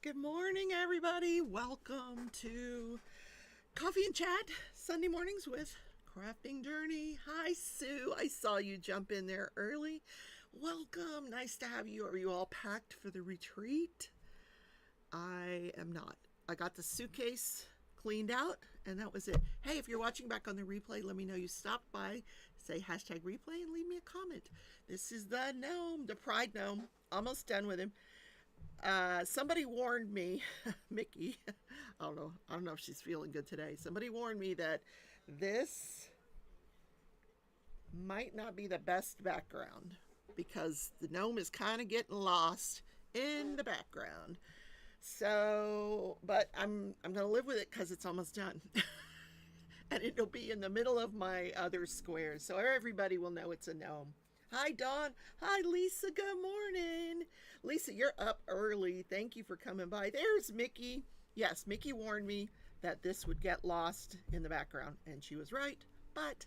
Good morning, everybody. Welcome to Coffee and Chat Sunday mornings with Crafting Journey. Hi, Sue. I saw you jump in there early. Welcome. Nice to have you. Are you all packed for the retreat? I am not. I got the suitcase cleaned out, and that was it. Hey, if you're watching back on the replay, let me know you stopped by. Say hashtag replay and leave me a comment. This is the gnome, the pride gnome. Almost done with him. Somebody warned me, Mickey, I don't know if she's feeling good today. Somebody warned me that this might not be the best background because the gnome is kind of getting lost in the background. So, but I'm going to live with it because it's almost done. And it'll be in the middle of my other squares, so everybody will know it's a gnome. Hi, Dawn. Hi, Lisa. Good morning. Lisa, you're up early. Thank you for coming by. There's Mickey. Yes, Mickey warned me that this would get lost in the background, and she was right. But,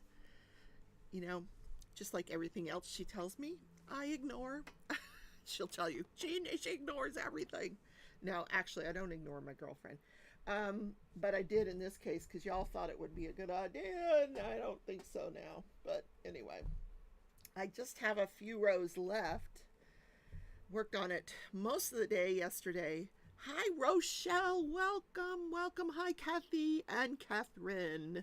you know, just like everything else she tells me, I ignore. She'll tell you. She ignores everything. No, actually, I don't ignore my girlfriend. But I did in this case because y'all thought it would be a good idea, and I don't think so now. But anyway. I just have a few rows left. Worked on it most of the day yesterday. Hi, Rochelle. Welcome, welcome. Hi, Kathy and Catherine.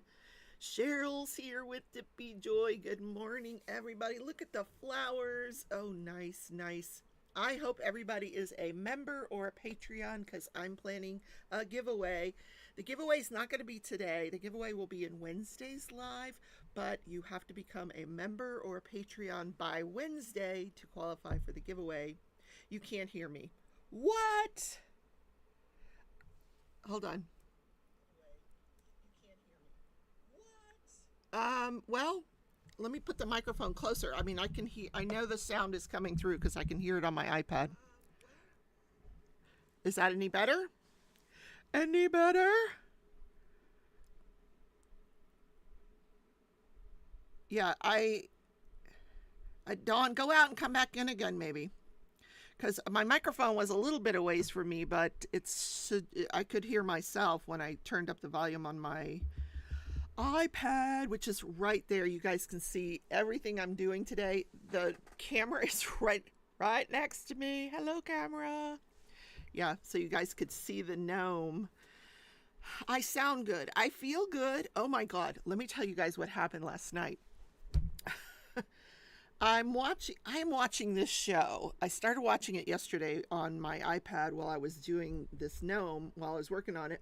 Cheryl's here with Dippy Joy. Good morning, everybody. Look at the flowers. Oh, nice, nice. I hope everybody is a member or a Patreon because I'm planning a giveaway. The giveaway is not going to be today. The giveaway will be in Wednesday's live, but you have to become a member or a Patreon by Wednesday to qualify for the giveaway. You can't hear me. What? Hold on. Well, let me put the microphone closer. I mean, I can hear, I know the sound is coming through because I can hear it on my iPad. Is that any better? Any better? Yeah, Dawn, go out and come back in again, maybe. Because my microphone was a little bit a ways from me, but I could hear myself when I turned up the volume on my iPad, which is right there. You guys can see everything I'm doing today. The camera is right next to me. Hello, camera. Yeah, so you guys could see the gnome. I sound good. I feel good. Oh my God. Let me tell you guys what happened last night. I am watching this show. I started watching it yesterday on my iPad while I was doing this gnome, while I was working on it.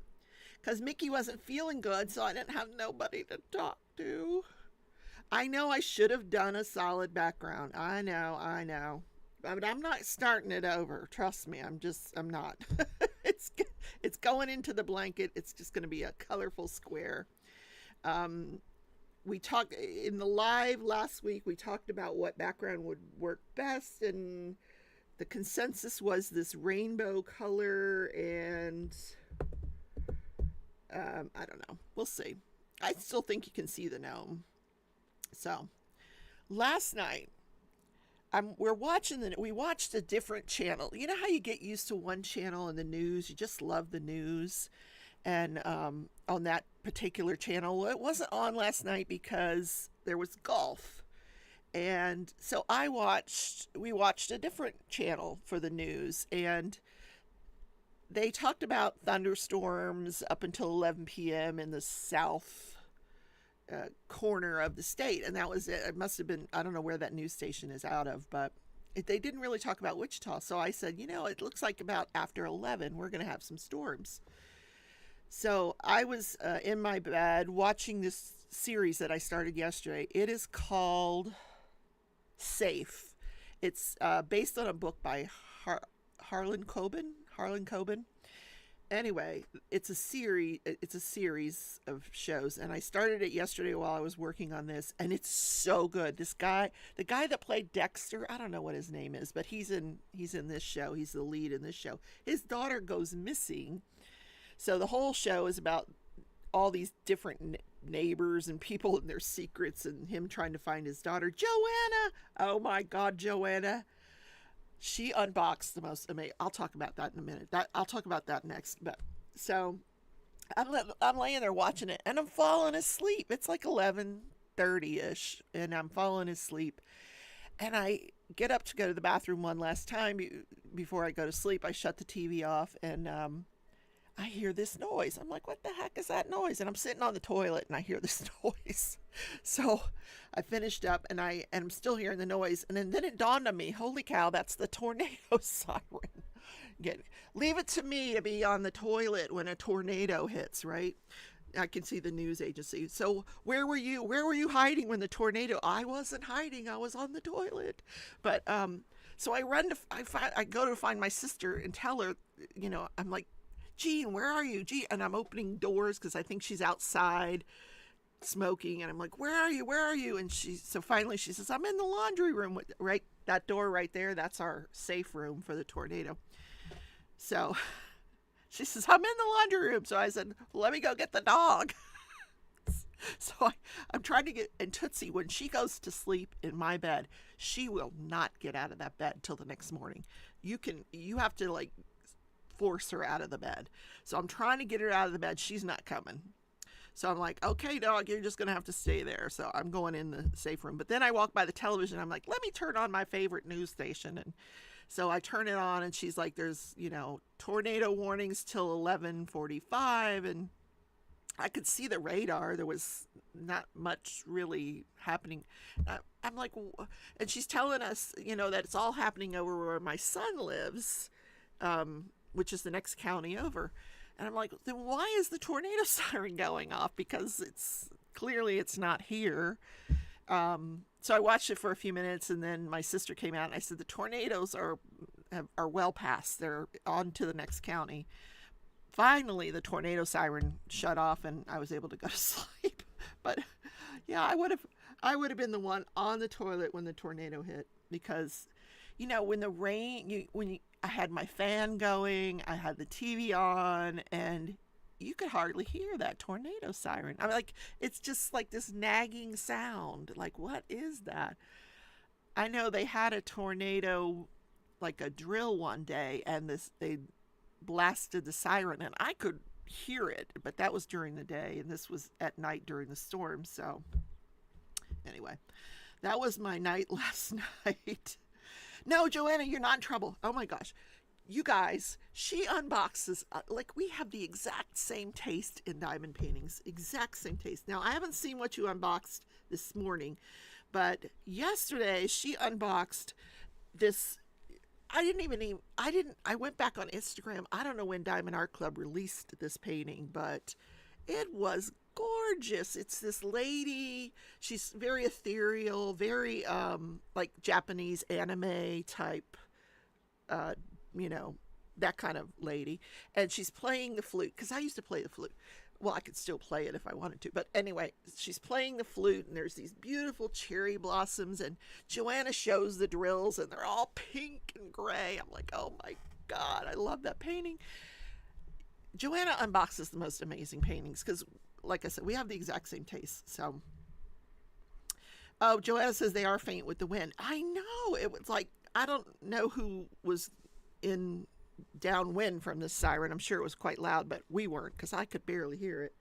Because Mickey wasn't feeling good, so I didn't have nobody to talk to. I know I should have done a solid background. I know. But I'm not starting it over. Trust me, I'm not. It's going into the blanket. It's just going to be a colorful square. We talked in the live last week, we talked about what background would work best, and the consensus was this rainbow color, and I don't know. We'll see. I still think you can see the gnome. So last night, we watched a different channel. You know how you get used to one channel in the news? You just love the news. And on that particular channel, it wasn't on last night because there was golf. And so we watched a different channel for the news. And they talked about thunderstorms up until 11 p.m. in the south corner of the state, and that was it. It must have been, I don't know where that news station is out of, but they didn't really talk about Wichita. So I said, it looks like about after 11 we're going to have some storms. So I was in my bed watching this series that I started yesterday. It is called Safe. It's based on a book by Harlan Coben. Anyway, it's a series of shows, and I started it yesterday while I was working on this, and it's so good. The guy that played Dexter, I don't know what his name is, but he's in this show. He's the lead in this show. His daughter goes missing, so the whole show is about all these different neighbors and people and their secrets, and him trying to find his daughter, Joanna. Oh my God, Joanna. She unboxed the most amazing. I'll talk about that in a minute. I'll talk about that next. But so I'm laying there watching it, and I'm falling asleep. It's like 11:30 ish, and I'm falling asleep. And I get up to go to the bathroom one last time before I go to sleep. I shut the TV off, and I hear this noise. I'm like, what the heck is that noise? And I'm sitting on the toilet and I hear this noise. So I finished up and I'm still hearing the noise. And then it dawned on me, holy cow, that's the tornado siren. Leave it to me to be on the toilet when a tornado hits, right? I can see the news agency. So where were you? Where were you hiding when the tornado? I wasn't hiding. I was on the toilet. But so I I go to find my sister and tell her, I'm like, Jean, where are you? Jean, and I'm opening doors because I think she's outside smoking, and I'm like, where are you? Where are you? And so finally she says, I'm in the laundry room. Right, that door right there, that's our safe room for the tornado. So she says, I'm in the laundry room. So I said, let me go get the dog. So I'm trying to get, and Tootsie, when she goes to sleep in my bed, she will not get out of that bed till the next morning. You have to like force her out of the bed. So I'm trying to get her out of the bed. She's not coming. So I'm like, okay, dog, you're just going to have to stay there. So I'm going in the safe room. But then I walk by the television. I'm like, let me turn on my favorite news station. And so I turn it on, and she's like, there's, tornado warnings till 11:45. And I could see the radar. There was not much really happening. I'm like, and she's telling us, that it's all happening over where my son lives, which is the next county over. And I'm like, then why is the tornado siren going off? Because it's not here. So I watched it for a few minutes, and then my sister came out, and I said, the tornadoes are well past. They're on to the next county. Finally, the tornado siren shut off, and I was able to go to sleep. But yeah, I would have been the one on the toilet when the tornado hit, because when the rain, I had my fan going, I had the TV on, and you could hardly hear that tornado siren. I'm like, it's just like this nagging sound. Like, what is that? I know they had a tornado, like a drill one day, and they blasted the siren, and I could hear it, but that was during the day, and this was at night during the storm. So anyway, that was my night last night. No, Joanna, you're not in trouble. Oh my gosh. You guys, she unboxes, like we have the exact same taste in diamond paintings. Exact same taste. Now, I haven't seen what you unboxed this morning, but yesterday she unboxed this. I went back on Instagram. I don't know when Diamond Art Club released this painting, but it was gorgeous. It's this lady. She's very ethereal, very like Japanese anime type, that kind of lady. And she's playing the flute, because I used to play the flute. Well, I could still play it if I wanted to. But anyway, she's playing the flute, and there's these beautiful cherry blossoms, and Joanna shows the drills, and they're all pink and gray. I'm like, oh my God, I love that painting. Joanna unboxes the most amazing paintings because, like I said, we have the exact same taste. So, oh, Joanna says they are faint with the wind. I know. It was like, I don't know who was in downwind from this siren. I'm sure it was quite loud, but we weren't, because I could barely hear it.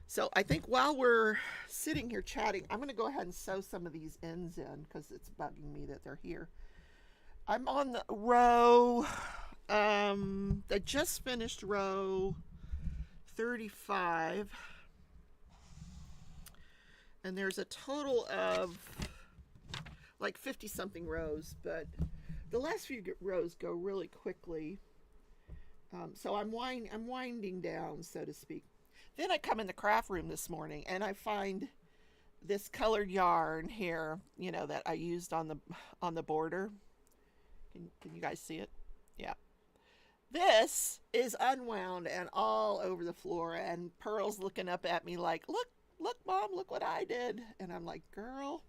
So I think while we're sitting here chatting, I'm going to go ahead and sew some of these ends in, because it's bugging me that they're here. I'm on the row, I just finished row 35, and there's a total of like 50 something rows, but the last few rows go really quickly. So I'm winding down, so to speak. Then I come in the craft room this morning, and I find this colored yarn here, that I used on the border. Can you guys see it? Yeah. This is unwound and all over the floor, and Pearl's looking up at me like, look, Mom, look what I did. And I'm like, girl,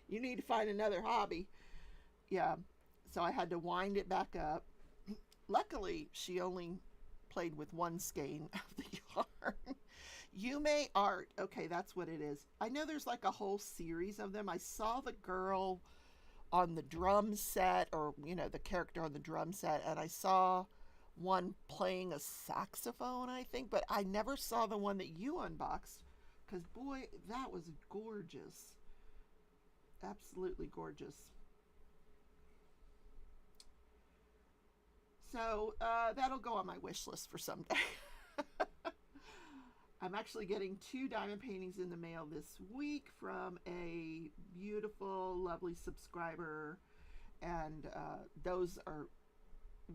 you need to find another hobby. Yeah. So I had to wind it back up. Luckily, she only played with one skein of the yarn. Yume Art. Okay, that's what it is. I know there's like a whole series of them. I saw the girl on the drum set, or you know, the character on the drum set, and I saw one playing a saxophone, I think, but I never saw the one that you unboxed, because boy, that was gorgeous. Absolutely gorgeous. So that'll go on my wish list for someday. I'm actually getting 2 diamond paintings in the mail this week from a beautiful, lovely subscriber, and those are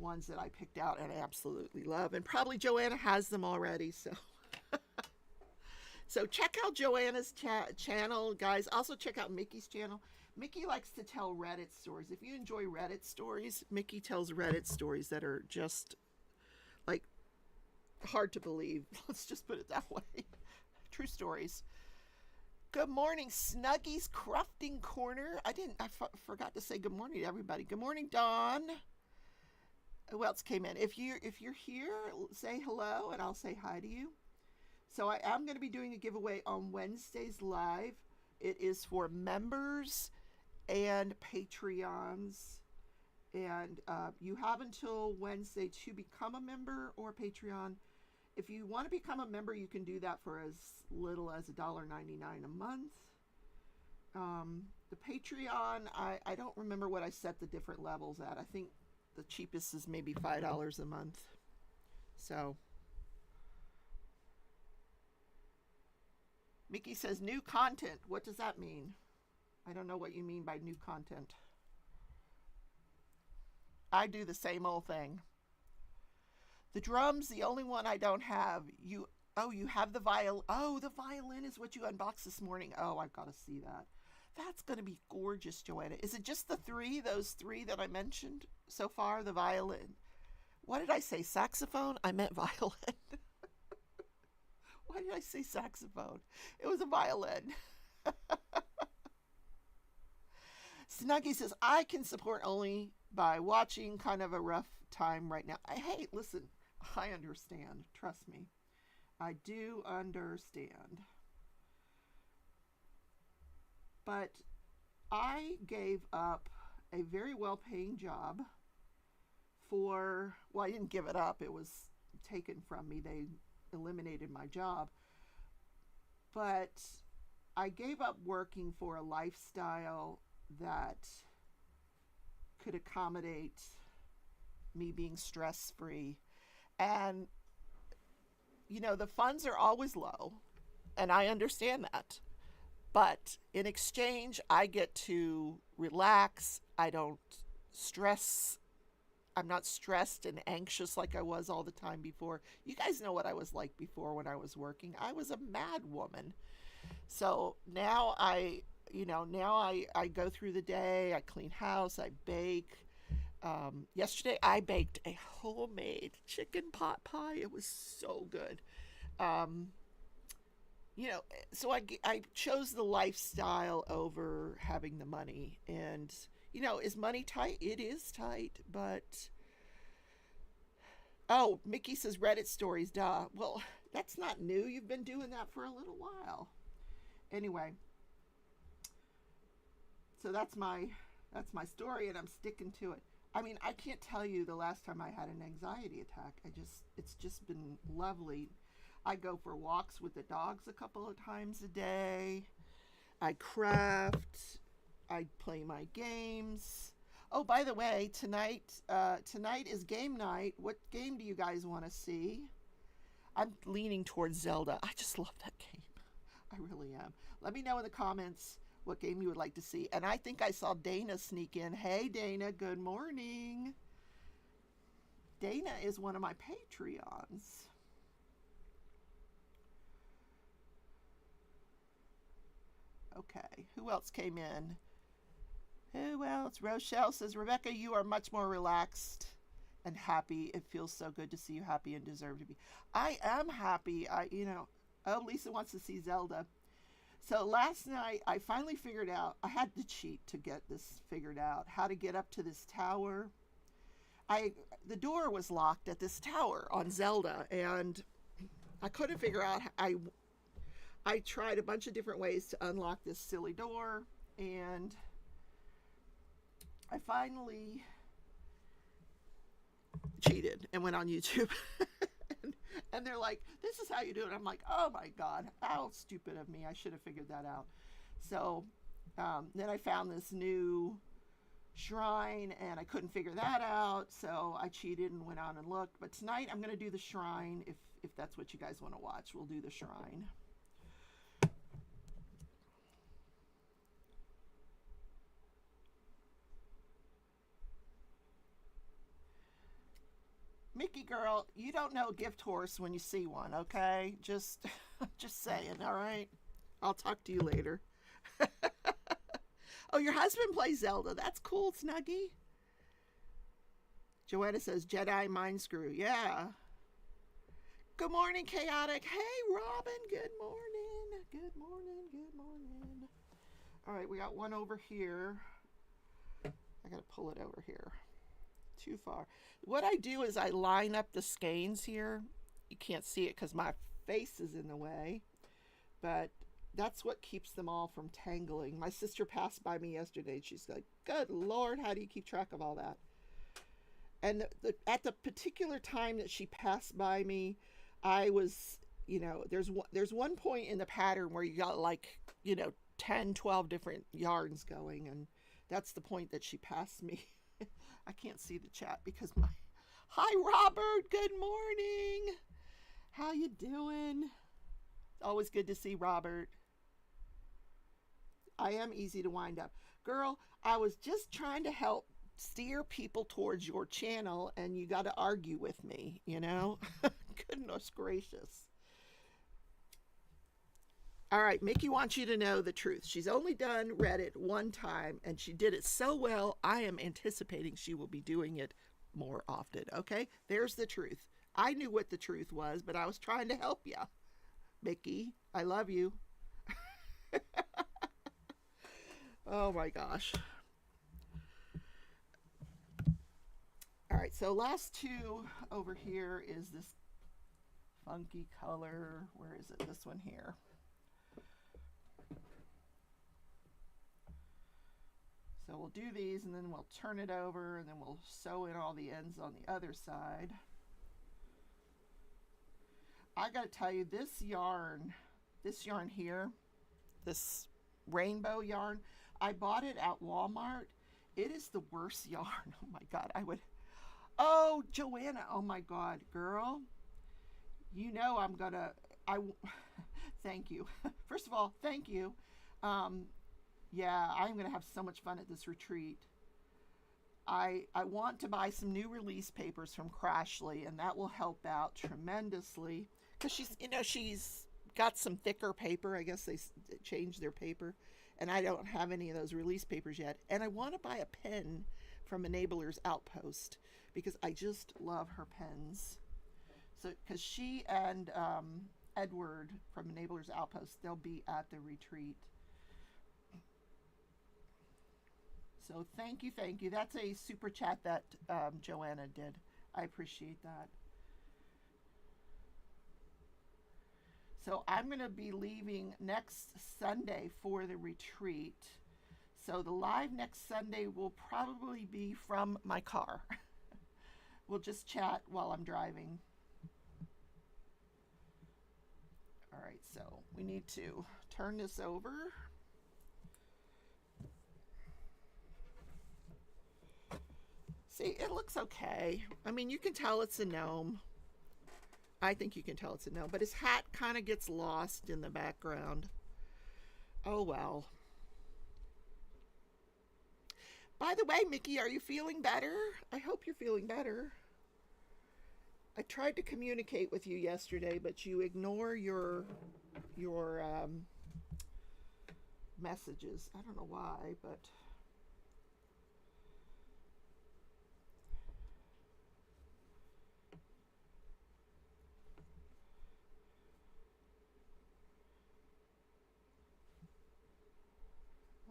ones that I picked out and I absolutely love, and probably Joanna has them already, so so check out Joanna's channel, guys. Also check out Mickey's channel. Mickey likes to tell Reddit stories. If you enjoy Reddit stories, Mickey tells Reddit stories that are just like hard to believe. Let's just put it that way. True stories. Good morning, Snuggy's Crafting Corner. I forgot to say good morning to everybody. Good morning, Dawn. Who else came in? If you're here, say hello and I'll say hi to you. So I am going to be doing a giveaway on Wednesdays live. It is for members and Patreons. And you have until Wednesday to become a member or Patreon. If you want to become a member, you can do that for as little as $1.99 a month. The Patreon, I don't remember what I set the different levels at. I think the cheapest is maybe $5 a month. So Mickey says new content. What does that mean? I don't know what you mean by new content. I do the same old thing. The drums, the only one I don't have. You have the violin. Oh, the violin is what you unboxed this morning. Oh, I've got to see that. That's going to be gorgeous, Joanna. Is it just those three that I mentioned so far? The violin. What did I say? Saxophone? I meant violin. Why did I say saxophone? It was a violin. Snuggy says, I can support only by watching. Kind of a rough time right now. Hey, listen, I understand. Trust me. I do understand. But I gave up a very well-paying job for, well, I didn't give it up. It was taken from me. They eliminated my job. But I gave up working for a lifestyle that could accommodate me being stress-free. And, you know, the funds are always low, and I understand that. But in exchange, I get to relax. I don't stress. I'm not stressed and anxious like I was all the time before. You guys know what I was like before when I was working. I was a mad woman. So now I go through the day. I clean house. I bake. Yesterday I baked a homemade chicken pot pie. It was so good. So I chose the lifestyle over having the money. And, you know, is money tight? It is tight, but... Oh, Mickey says Reddit stories, duh. Well, that's not new. You've been doing that for a little while. Anyway, so that's my story, and I'm sticking to it. I mean, I can't tell you the last time I had an anxiety attack. It's just been lovely. I go for walks with the dogs a couple of times a day. I craft. I play my games. Oh, by the way, tonight is game night. What game do you guys want to see? I'm leaning towards Zelda. I just love that game. I really am. Let me know in the comments what game you would like to see. And I think I saw Dana sneak in. Hey, Dana, good morning. Dana is one of my Patreons. Okay, who else came in? Who else? Rochelle says, Rebecca, you are much more relaxed and happy. It feels so good to see you happy and deserve to be. I am happy. Oh, Lisa wants to see Zelda. So last night, I finally figured out, I had to cheat to get this figured out, how to get up to this tower. The door was locked at this tower on Zelda, and I couldn't figure out, I tried a bunch of different ways to unlock this silly door, and I finally cheated and went on YouTube. and they're like, this is how you do it. I'm like, oh my God, how stupid of me. I should have figured that out. So then I found this new shrine and I couldn't figure that out. So I cheated and went on and looked. But tonight I'm going to do the shrine. If that's what you guys want to watch, we'll do the shrine. Mickey girl, you don't know a gift horse when you see one, okay? Just saying, all right? I'll talk to you later. Oh, your husband plays Zelda. That's cool, Snuggie. Joanna says, Jedi mind screw. Yeah. Good morning, Chaotic. Hey, Robin. Good morning. Good morning. Good morning. All right, we got one over here. I got to pull it over here. Too far. What I do is I line up the skeins here. You can't see it because my face is in the way, but that's what keeps them all from tangling. My sister passed by me yesterday and she's like, good Lord, how do you keep track of all that? And at the particular time that she passed by me, I was, you know, there's one point in the pattern where you got like, you know, 10, 12 different yarns going, and that's the point that she passed me. I can't see the chat because my... Hi, Robert. Good morning. How you doing? Always good to see Robert. I am easy to wind up. Girl, I was just trying to help steer people towards your channel, and you got to argue with me, you know? Goodness gracious. All right, Mickey wants you to know the truth. She's only read it one time, and she did it so well, I am anticipating she will be doing it more often, okay? There's the truth. I knew what the truth was, but I was trying to help you. Mickey, I love you. Oh my gosh. All right, so last two over here is this funky color. Where is it? This one here. So we'll do these and then we'll turn it over and then we'll sew in all the ends on the other side. I gotta tell you, this yarn here, this rainbow yarn, I bought it at Walmart. It is the worst yarn. Oh my God, oh, Joanna, oh my God, girl. You know thank you. First of all, thank you. Yeah, I'm going to have so much fun at this retreat. I want to buy some new release papers from Crashley, and that will help out tremendously. Because she's got some thicker paper. I guess they changed their paper. And I don't have any of those release papers yet. And I want to buy a pen from Enabler's Outpost, because I just love her pens. So, because she and Edward from Enabler's Outpost, they'll be at the retreat. So thank you. That's a super chat that Joanna did. I appreciate that. So I'm going to be leaving next Sunday for the retreat. So the live next Sunday will probably be from my car. We'll just chat while I'm driving. All right, so we need to turn this over. See, it looks okay. I mean, you can tell it's a gnome. I think you can tell it's a gnome, but his hat kind of gets lost in the background. Oh, well. By the way, Mickey, are you feeling better? I hope you're feeling better. I tried to communicate with you yesterday, but you ignore your messages. I don't know why, but...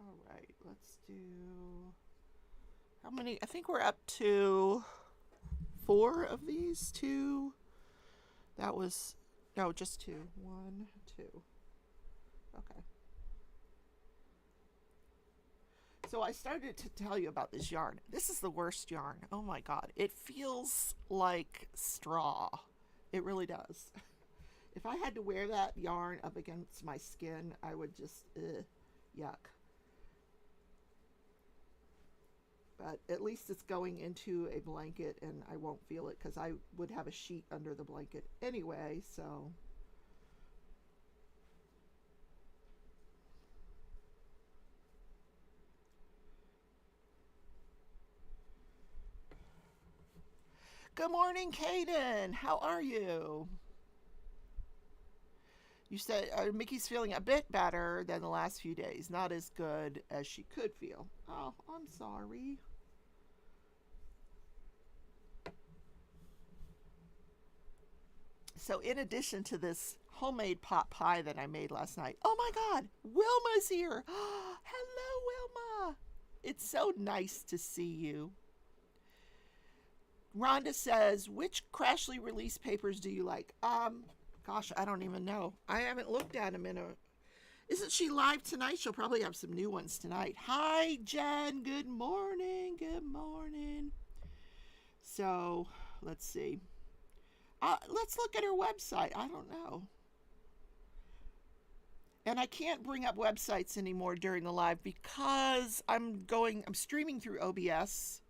All right, let's do... How many? I think we're up to 4 of these. 2. That was... No, just 2. 1, 2. Okay. So I started to tell you about this yarn. This is the worst yarn. Oh my God. It feels like straw. It really does. If I had to wear that yarn up against my skin, I would just, yuck. But at least it's going into a blanket and I won't feel it because I would have a sheet under the blanket anyway, so. Good morning, Kaden. How are you? You said Mickey's feeling a bit better than the last few days. Not as good as she could feel. Oh, I'm sorry. So in addition to this homemade pot pie that I made last night, oh my God, Wilma's here. Hello, Wilma. It's so nice to see you. Rhonda says, which Crashley release papers do you like? Gosh, I don't even know. I haven't looked at them in a... Isn't she live tonight? She'll probably have some new ones tonight. Hi, Jen. Good morning. Good morning. So, let's see. Let's look at her website. I don't know. And I can't bring up websites anymore during the live because I'm streaming through OBS.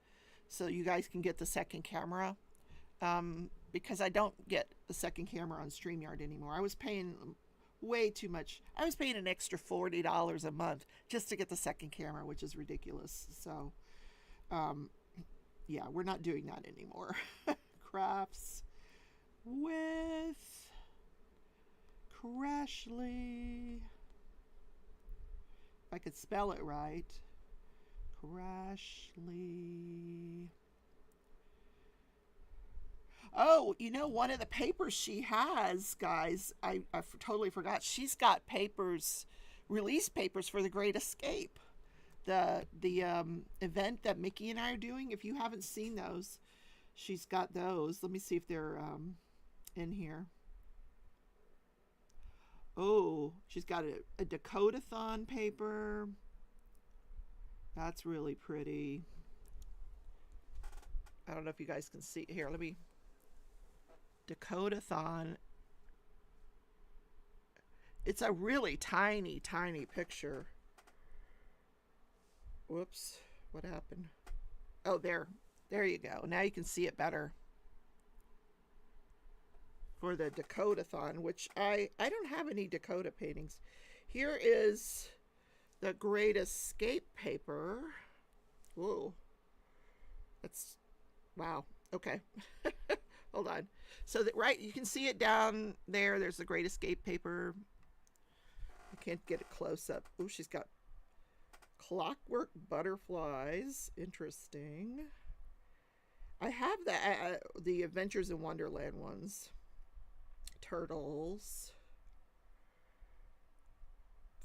So you guys can get the second camera, because I don't get the second camera on StreamYard anymore. I was paying way too much. I was paying an extra $40 a month just to get the second camera, which is ridiculous. So, yeah, we're not doing that anymore. Crafts with Crashley. If I could spell it right. Crashley. Oh, you know, one of the papers she has, guys, I totally forgot. She's got papers, release papers for The Great Escape. The event that Mickey and I are doing. If you haven't seen those, she's got those. Let me see if they're in here. Oh, she's got a Dakota-thon paper. That's really pretty. I don't know if you guys can see. Here, let me... Dakota-thon. It's a really tiny, tiny picture. Whoops. What happened? Oh, there. There you go. Now you can see it better. For the Dakota-thon, which I don't have any Dakota paintings. Here is... The Great Escape paper. Whoa. That's, wow. Okay. Hold on. So that, right, you can see it down there. There's the Great Escape paper. I can't get a close up. Oh, she's got clockwork butterflies. Interesting. I have the Adventures in Wonderland ones. Turtles.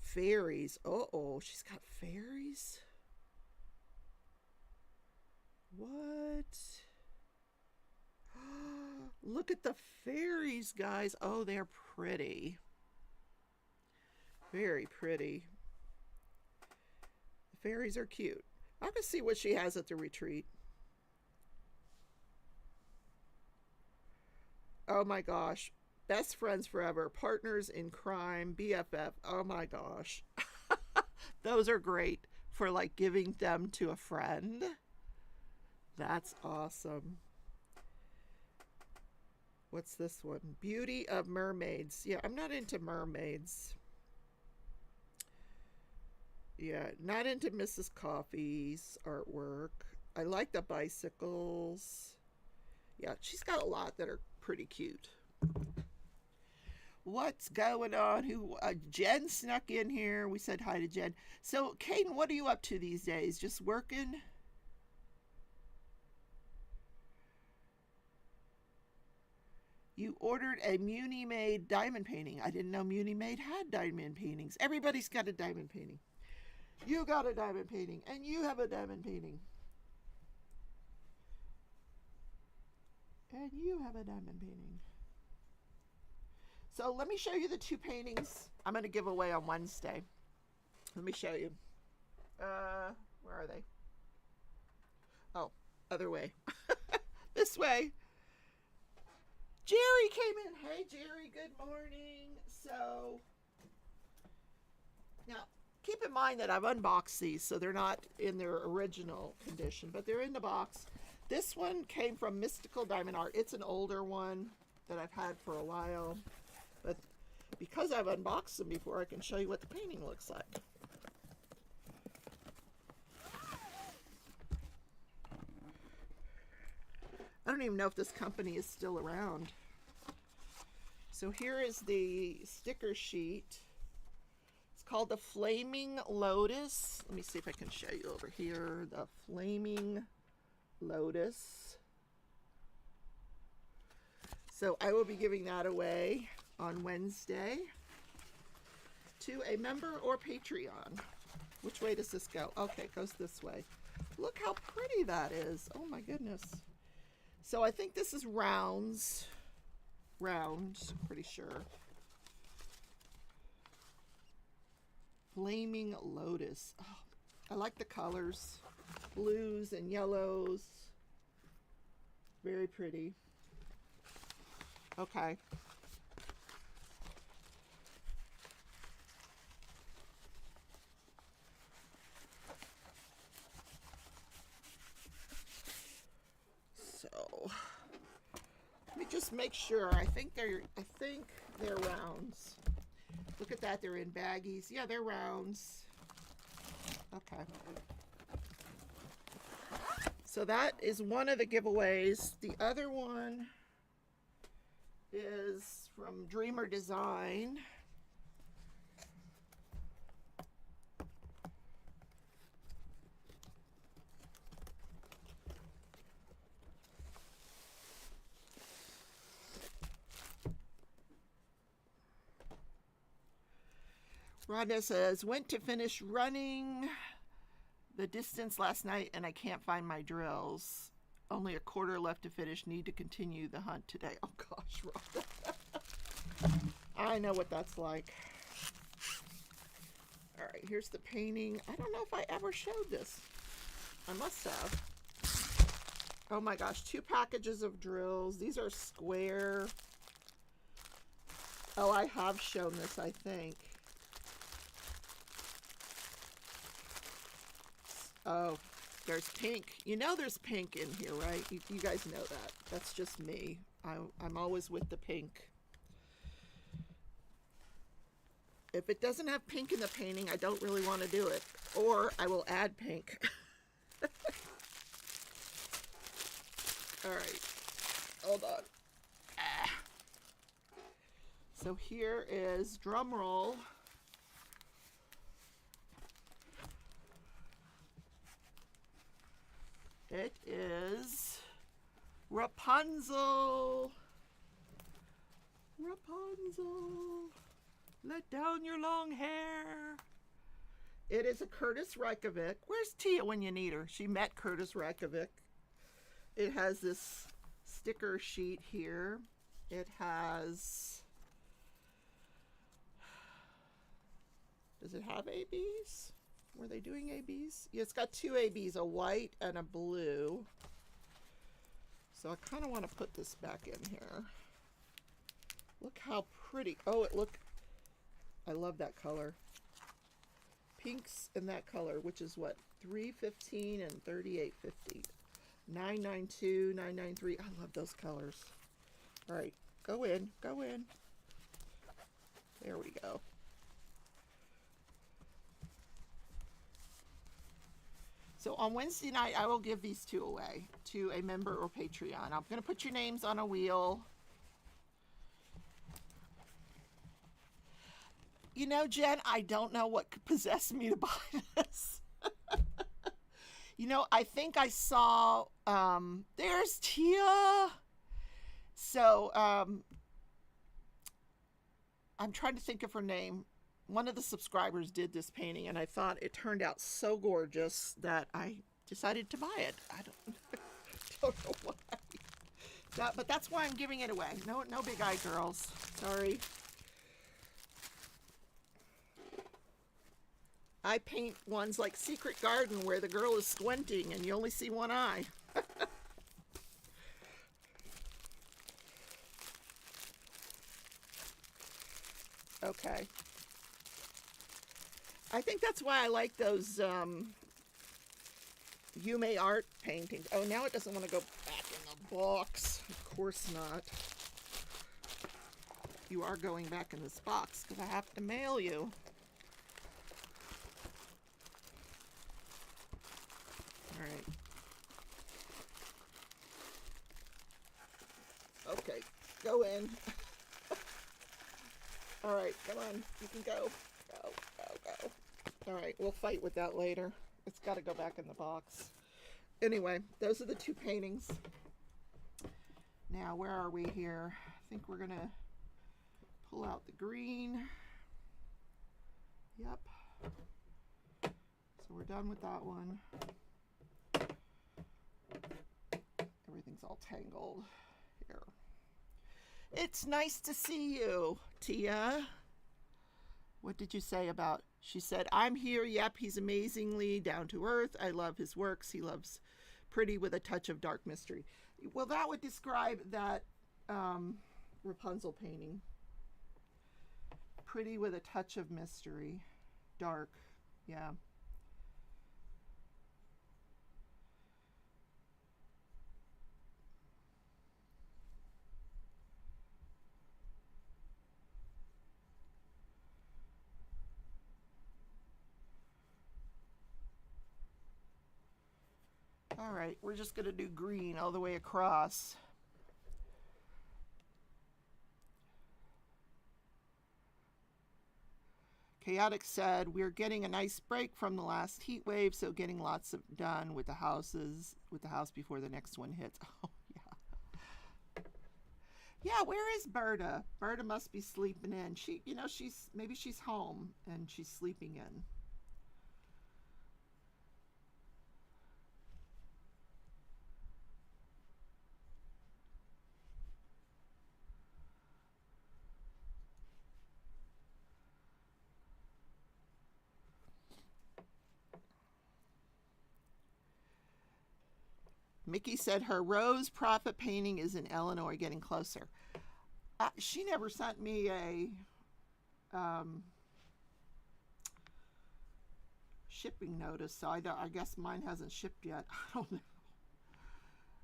Fairies. Uh-oh, she's got fairies? What? Look at the fairies, guys. Oh, they're pretty. Very pretty. The fairies are cute. I'm going to see what she has at the retreat. Oh my gosh. Best friends forever, partners in crime, BFF. Oh my gosh. Those are great for like giving them to a friend. That's awesome. What's this one? Beauty of Mermaids. Yeah, I'm not into mermaids. Yeah, not into Mrs. Coffee's artwork. I like the bicycles. Yeah, she's got a lot that are pretty cute. What's going on? Jen snuck in here. We said hi to Jen. So, Caden, what are you up to these days? Just working? You ordered a Muni-made diamond painting. I didn't know Muni-made had diamond paintings. Everybody's got a diamond painting. You got a diamond painting, and you have a diamond painting. And you have a diamond painting. So let me show you the two paintings I'm going to give away on Wednesday. Let me show you. Where are they? Oh, other way. This way. Jerry came in. Hey, Jerry, good morning. So, now, keep in mind that I've unboxed these, so they're not in their original condition, but they're in the box. This one came from Mystical Diamond Art. It's an older one that I've had for a while, but because I've unboxed them before, I can show you what the painting looks like. I don't even know if this company is still around. So here is the sticker sheet. It's called the Flaming Lotus. Let me see if I can show you over here. The Flaming Lotus. So I will be giving that away on Wednesday to a member or Patreon. Which way does this go? Okay, it goes this way. Look how pretty that is. Oh my goodness. So I think this is rounds. Rounds, pretty sure. Flaming Lotus. Oh, I like the colors. Blues and yellows. Very pretty. Okay. So let me just make sure. I think they're rounds. Look at that, they're in baggies. Yeah, they're rounds. Okay. So that is one of the giveaways. The other one is from Dreamer Design. Rhonda says, went to finish running the distance last night and I can't find my drills. Only a quarter left to finish. Need to continue the hunt today. Oh gosh, Rhonda. I know what that's like. All right, here's the painting. I don't know if I ever showed this. I must have. Oh my gosh, 2 packages of drills. These are square. Oh, I have shown this, I think. Oh, there's pink. You know there's pink in here, right? You guys know that. That's just me. I'm always with the pink. If it doesn't have pink in the painting, I don't really want to do it. Or I will add pink. All right. Hold on. So here is, drum roll. It is Rapunzel. Rapunzel, let down your long hair. It is a Curtis Reykjavik. Where's Tia when you need her? She met Curtis Reykjavik. It has this sticker sheet here. It has, does it have ABs? Were they doing ABs? Yeah, it's got 2 ABs, a white and a blue. So I kind of want to put this back in here. Look how pretty. Oh, I love that color. Pinks in that color, which is what? $3.15 and $38.50. $9.92, $9.93. I love those colors. All right, go in, go in. There we go. So on Wednesday night, I will give these 2 away to a member or Patreon. I'm going to put your names on a wheel. You know, Jen, I don't know what could possess me to buy this. You know, I think I saw, there's Tia. So, I'm trying to think of her name. One of the subscribers did this painting, and I thought it turned out so gorgeous that I decided to buy it. I don't know why. But that's why I'm giving it away. No big eye, girls. Sorry. I paint ones like Secret Garden where the girl is squinting and you only see one eye. Okay. I think that's why I like those Yume art paintings. Oh, now it doesn't want to go back in the box. Of course not. You are going back in this box because I have to mail you. All right. Okay, go in. All right, come on. You can go. Go, go, go. All right, we'll fight with that later. It's got to go back in the box. Anyway, those are the two paintings. Now, where are we here? I think we're going to pull out the green. Yep. So we're done with that one. Everything's all tangled here. It's nice to see you, Tia. What did you say about? She said, I'm here. Yep, he's amazingly down to earth. I love his works. He loves pretty with a touch of dark mystery. Well, that would describe that Rapunzel painting. Pretty with a touch of mystery. Dark. Yeah. All right, we're just going to do green all the way across. Chaotic said, we're getting a nice break from the last heat wave, so getting lots of done with the house before the next one hits. Oh, yeah. Yeah, where is Berta? Berta must be sleeping in. Maybe she's home and she's sleeping in. Mickey said her Rose Prophet painting is in Illinois, getting closer. She never sent me a shipping notice, so I guess mine hasn't shipped yet. I don't know.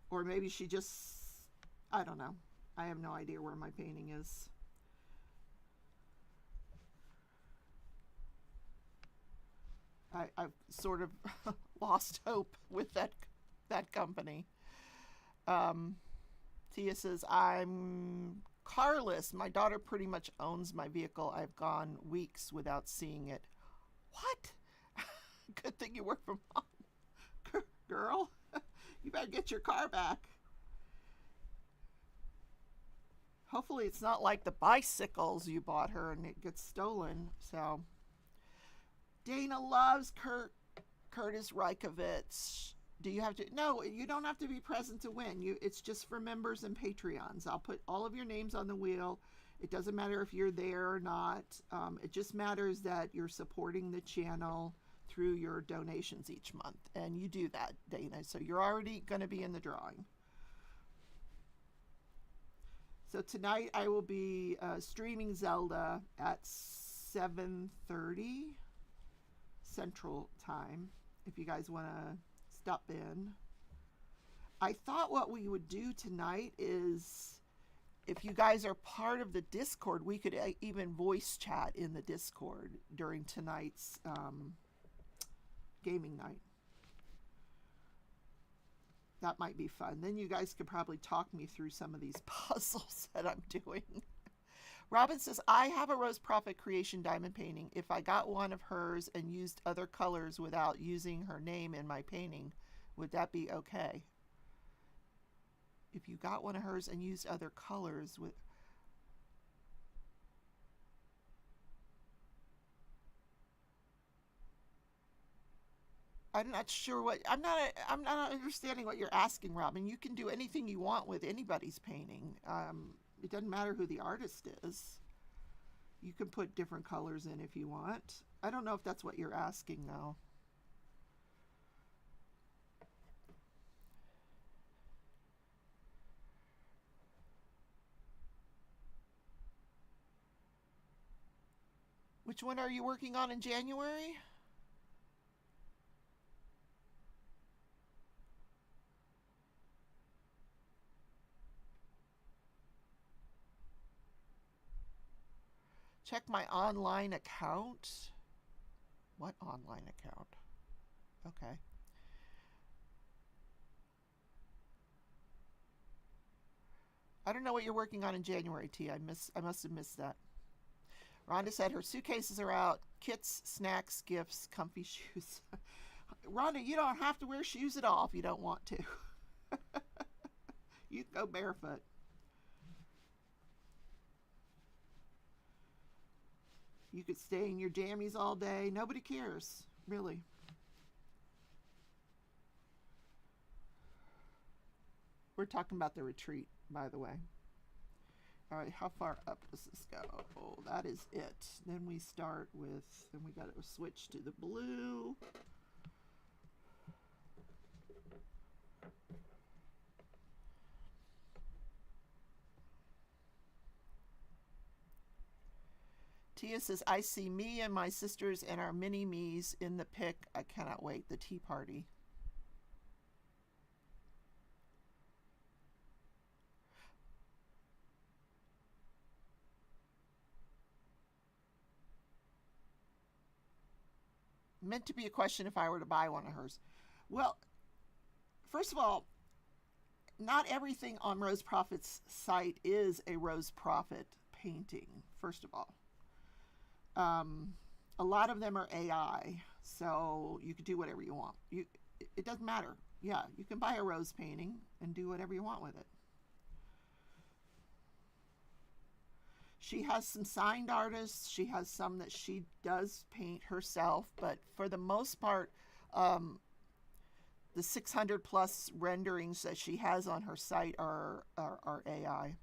Or maybe she just, I don't know. I have no idea where my painting is. I've sort of lost hope with that company. Tia says, I'm carless. My daughter pretty much owns my vehicle. I've gone weeks without seeing it. What? Good thing you work from home. Girl, you better get your car back. Hopefully it's not like the bicycles you bought her and it gets stolen. So Dana loves Curtis Reikovitz. Do you have to? No, you don't have to be present to win. It's just for members and Patreons. I'll put all of your names on the wheel. It doesn't matter if you're there or not. It just matters that you're supporting the channel through your donations each month. And you do that, Dana. So you're already going to be in the drawing. So tonight I will be streaming Zelda at 7:30 Central Time. If you guys want to stop in. I thought what we would do tonight is, if you guys are part of the Discord, we could even voice chat in the Discord during tonight's gaming night. That might be fun. Then you guys could probably talk me through some of these puzzles that I'm doing. Robin says, I have a Rose Prophet Creation diamond painting. If I got one of hers and used other colors without using her name in my painting, would that be okay? If you got one of hers and used other colors with... I'm not sure what... I'm not understanding what you're asking, Robin. You can do anything you want with anybody's painting. It doesn't matter who the artist is. You can put different colors in if you want. I don't know if that's what you're asking though. Which one are you working on in January? Check my online account. What online account? Okay. I don't know what you're working on in January, T. I must have missed that. Rhonda said her suitcases are out. Kits, snacks, gifts, comfy shoes. Rhonda, you don't have to wear shoes at all if you don't want to. You can go barefoot. You could stay in your jammies all day. Nobody cares, really. We're talking about the retreat, by the way. All right, how far up does this go? Oh, that is it. Then we start with, then we got to switch to the blue. Tia says, I see me and my sisters and our mini-me's in the pic. I cannot wait. The tea party. Meant to be a question if I were to buy one of hers. Well, first of all, not everything on Rose Prophet's site is a Rose Prophet painting, first of all. A lot of them are AI, so you could do whatever you want. It doesn't matter. Yeah, you can buy a rose painting and do whatever you want with it. She has some signed artists. She has some that she does paint herself, but for the most part, the 600 plus renderings that she has on her site are AI.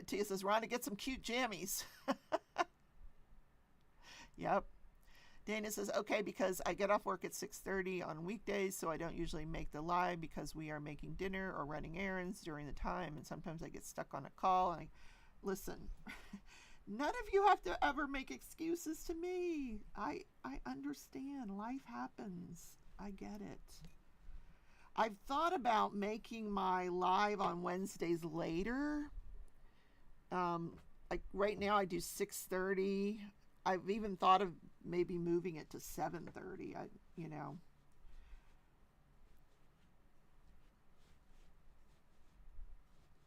Tia says, Rhonda, get some cute jammies. Yep. Dana says, okay, because I get off work at 6:30 on weekdays, so I don't usually make the live because we are making dinner or running errands during the time, and sometimes I get stuck on a call. And listen, none of you have to ever make excuses to me. I understand. Life happens. I get it. I've thought about making my live on Wednesdays later. Like right now I do 6:30. I've even thought of maybe moving it to 7:30.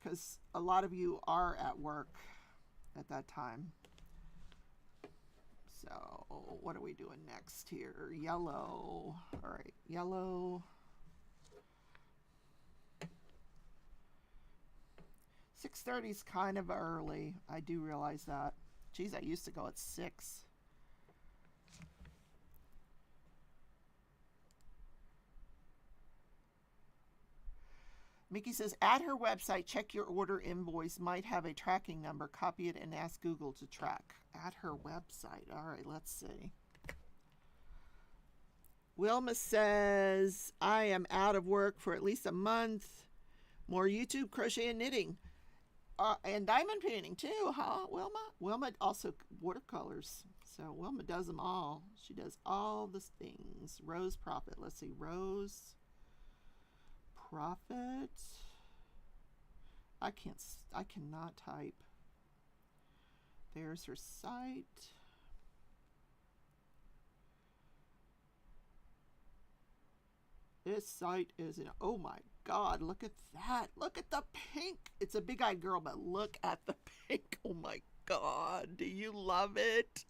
Because a lot of you are at work at that time. So what are we doing next here? Yellow. All right, yellow. 6:30 is kind of early. I do realize that. Geez, I used to go at 6. Mickey says, at her website, check your order invoice. Might have a tracking number. Copy it and ask Google to track. At her website. All right, let's see. Wilma says, I am out of work for at least a month. More YouTube, crochet, and knitting. And diamond painting too, huh, Wilma? Wilma also watercolors. So Wilma does them all. She does all the things. Rose Prophet. Let's see. Rose Prophet. I cannot type. There's her site. This site is oh my God, look at that. Look at the pink. It's a big-eyed girl, but look at the pink. Oh my God, do you love it?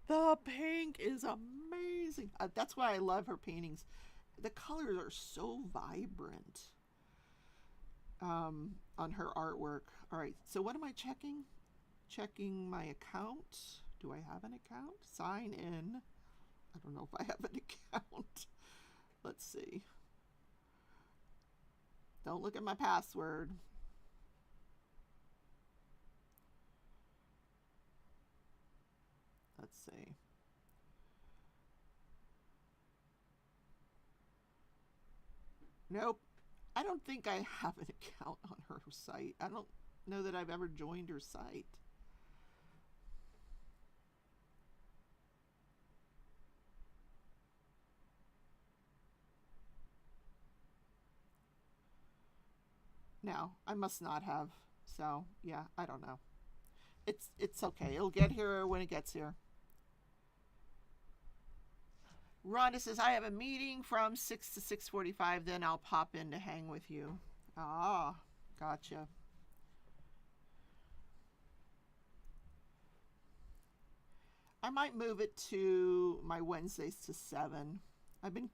The pink is amazing. That's why I love her paintings. The colors are so vibrant on her artwork. All right, so what am I checking? Checking my account. Do I have an account? Sign in. I don't know if I have an account. Let's see. Don't look at my password. Let's see. Nope. I don't think I have an account on her site. I don't know that I've ever joined her site. No, I must not have. So, yeah, I don't know. It's okay. It'll get here when it gets here. Rhonda says, I have a meeting from 6 to 6:45, then I'll pop in to hang with you. Ah, gotcha. I might move it to my Wednesdays to 7. I've been,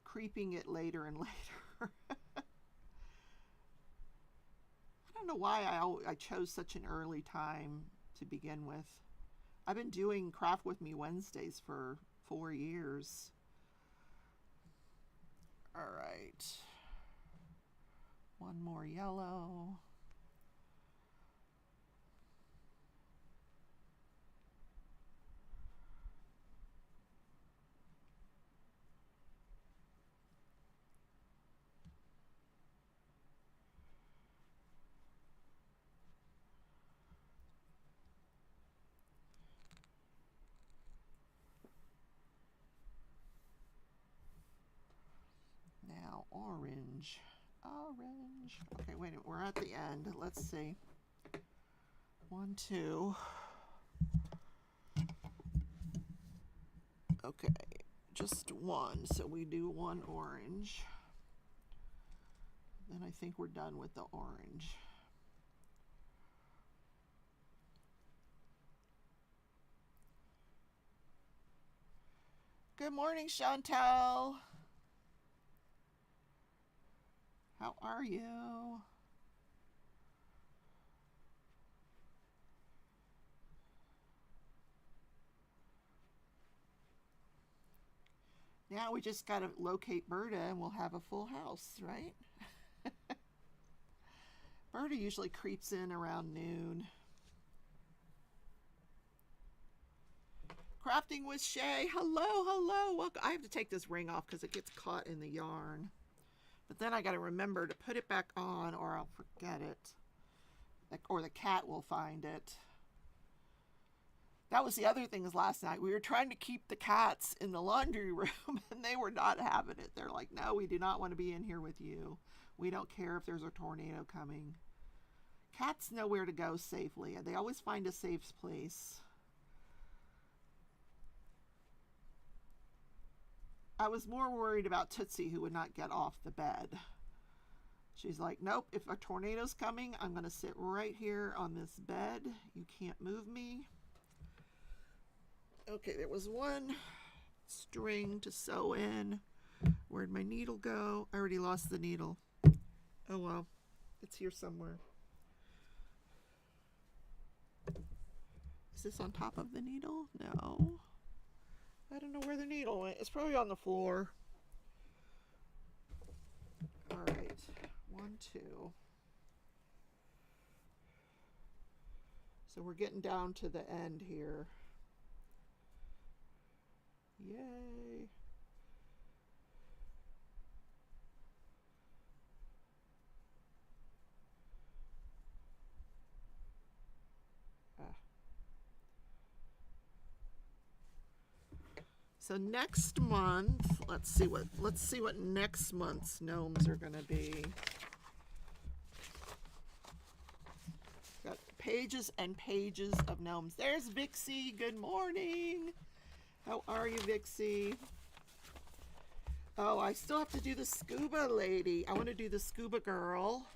creeping it later and later. I don't know why I chose such an early time to begin with. I've been doing Craft With Me Wednesdays for 4 years. All right. One more yellow. Now orange. Orange. Okay, wait a minute. We're at the end. Let's see. 1, 2. Okay, just one. So we do one orange. Then I think we're done with the orange. Good morning, Chantel. How are you? Now we just got to locate Berta and we'll have a full house, right? Berta usually creeps in around noon. Crafting with Shay. Hello, hello. Welcome. I have to take this ring off because it gets caught in the yarn. But then I got to remember to put it back on or I'll forget it. Or the cat will find it. That was the other thing is last night. We were trying to keep the cats in the laundry room and they were not having it. They're like, no, we do not want to be in here with you. We don't care if there's a tornado coming. Cats know where to go safely. They always find a safe place. I was more worried about Tootsie, who would not get off the bed. She's like, nope, if a tornado's coming, I'm going to sit right here on this bed. You can't move me. Okay, there was one string to sew in. Where'd my needle go? I already lost the needle. Oh well, it's here somewhere. Is this on top of the needle? No. I don't know where the needle went. It's probably on the floor. All right, 1, 2. So we're getting down to the end here. Yay. So next month, let's see what next month's gnomes are going to be. Got pages and pages of gnomes. There's Vixie. Good morning. How are you, Vixie? Oh, I still have to do the scuba lady. I want to do the scuba girl.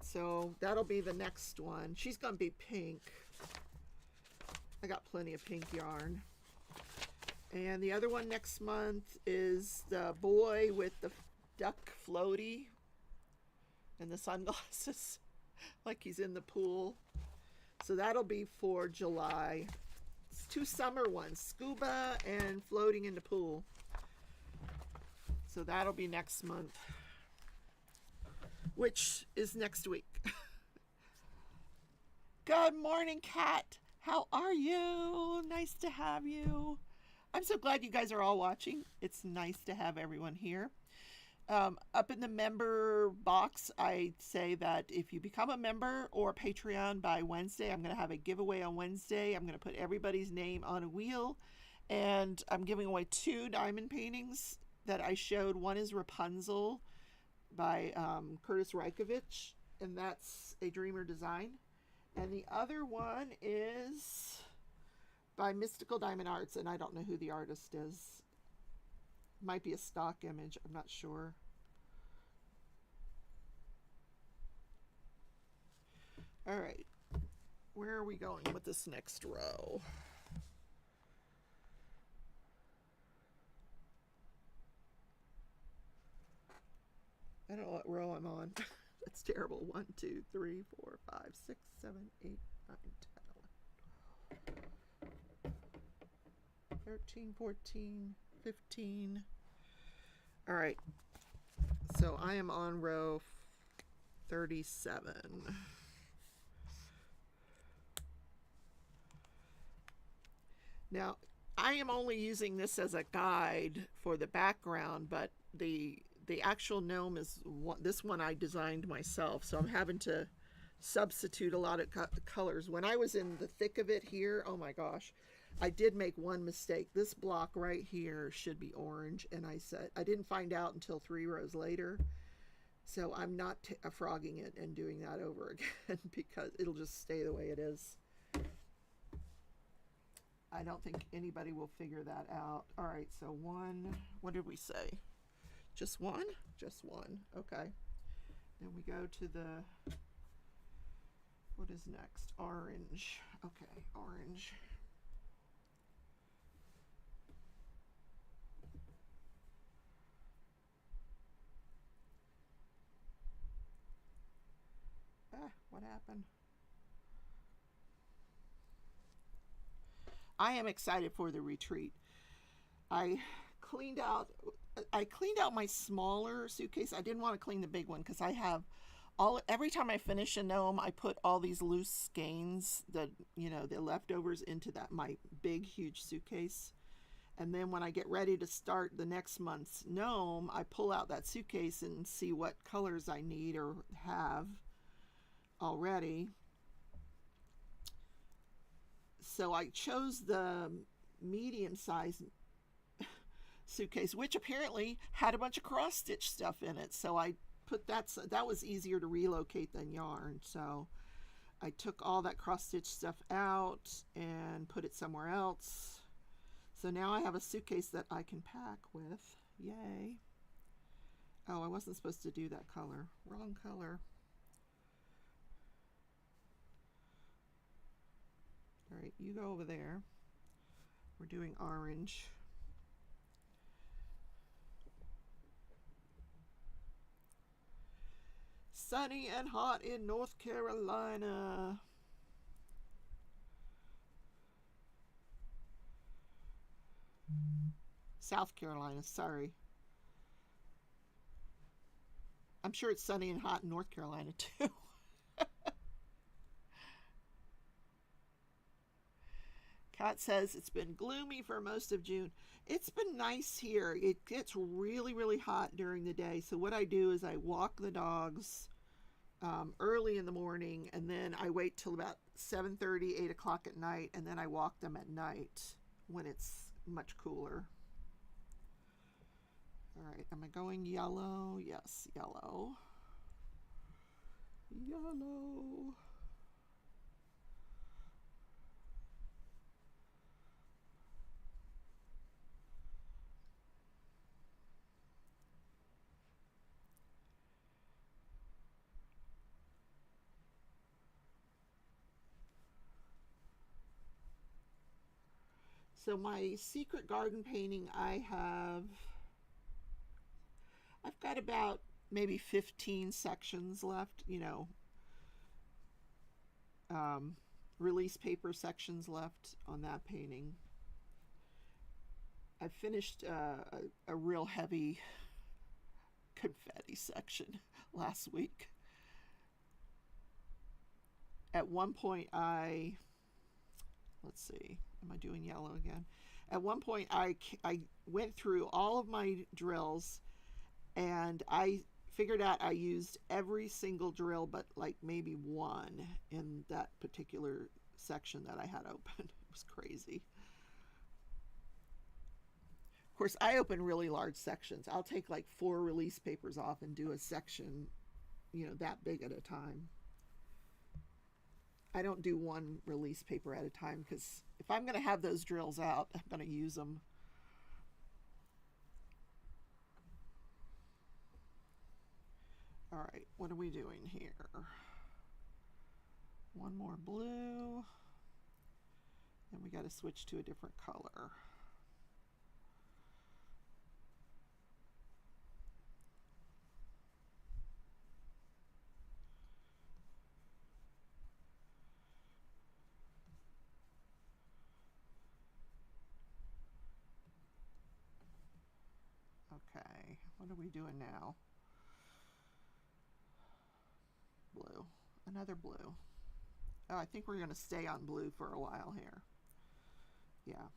So that'll be the next one. She's going to be pink. I got plenty of pink yarn. And the other one next month is the boy with the duck floaty and the sunglasses like he's in the pool. So that'll be for July. It's 2 summer ones, scuba and floating in the pool. So that'll be next month, which is next week. Good morning, Kat. How are you? Nice to have you. I'm so glad you guys are all watching. It's nice to have everyone here. Up in the member box, I say that if you become a member or Patreon by Wednesday, I'm going to have a giveaway on Wednesday. I'm going to put everybody's name on a wheel, and I'm giving away 2 diamond paintings that I showed. One is Rapunzel by Curtis Reikovich, and that's a Dreamer design. And the other one is by Mystical Diamond Arts, and I don't know who the artist is. Might be a stock image, I'm not sure. All right, where are we going with this next row? I don't know what row I'm on. That's terrible. 1, 2, 3, 4, 5, 6, 7, 8, 9, 10, 11, 13, 14, 15. All right. So I am on row 37. Now, I am only using this as a guide for the background, but the actual gnome is this one I designed myself, so I'm having to substitute a lot of colors. When I was in the thick of it here, oh my gosh, I did make one mistake. This block right here should be orange, and I didn't find out until 3 rows later, so I'm not frogging it and doing that over again because it'll just stay the way it is. I don't think anybody will figure that out. All right, so 1, what did we say? Just 1? Just 1, okay. Then we go to the, what is next? Orange, okay, orange. What happened? I am excited for the retreat. I cleaned out my smaller suitcase. I didn't want to clean the big one because I have every time I finish a gnome, I put all these loose skeins, the leftovers into my big huge suitcase. And then when I get ready to start the next month's gnome, I pull out that suitcase and see what colors I need or have already. So I chose the medium size suitcase, which apparently had a bunch of cross stitch stuff in it. So I put that was easier to relocate than yarn. So I took all that cross stitch stuff out and put it somewhere else. So now I have a suitcase that I can pack with. Yay. Oh, I wasn't supposed to do that color. Wrong color. All right, you go over there. We're doing orange. Sunny and hot in North Carolina. South Carolina, sorry. I'm sure it's sunny and hot in North Carolina too. Kat says it's been gloomy for most of June. It's been nice here. It gets really, really hot during the day. So what I do is I walk the dogs early in the morning, and then I wait till about 7:30, 8 o'clock at night, and then I walk them at night when it's much cooler. All right, am I going yellow? Yes, yellow. Yellow. So my secret garden painting, I've got about maybe 15 sections left, release paper sections left on that painting. I finished a real heavy confetti section last week. At one point let's see, am I doing yellow again? At one point I went through all of my drills, and I figured out I used every single drill but like maybe one in that particular section that I had open. It was crazy. Of course, I open really large sections. I'll take like 4 release papers off and do a section, that big at a time. I don't do one release paper at a time because if I'm going to have those drills out, I'm going to use them. All right, what are we doing here? One more blue. Then we got to switch to a different color. Okay, what are we doing now? Blue, another blue. Oh, I think we're going to stay on blue for a while here. Yeah.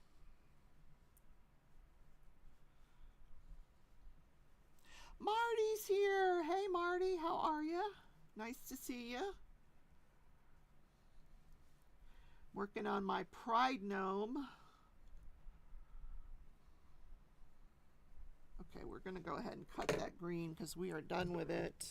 Marty's here. Hey, Marty, how are you? Nice to see you. Working on my pride gnome. Okay, we're going to go ahead and cut that green because we are done with it.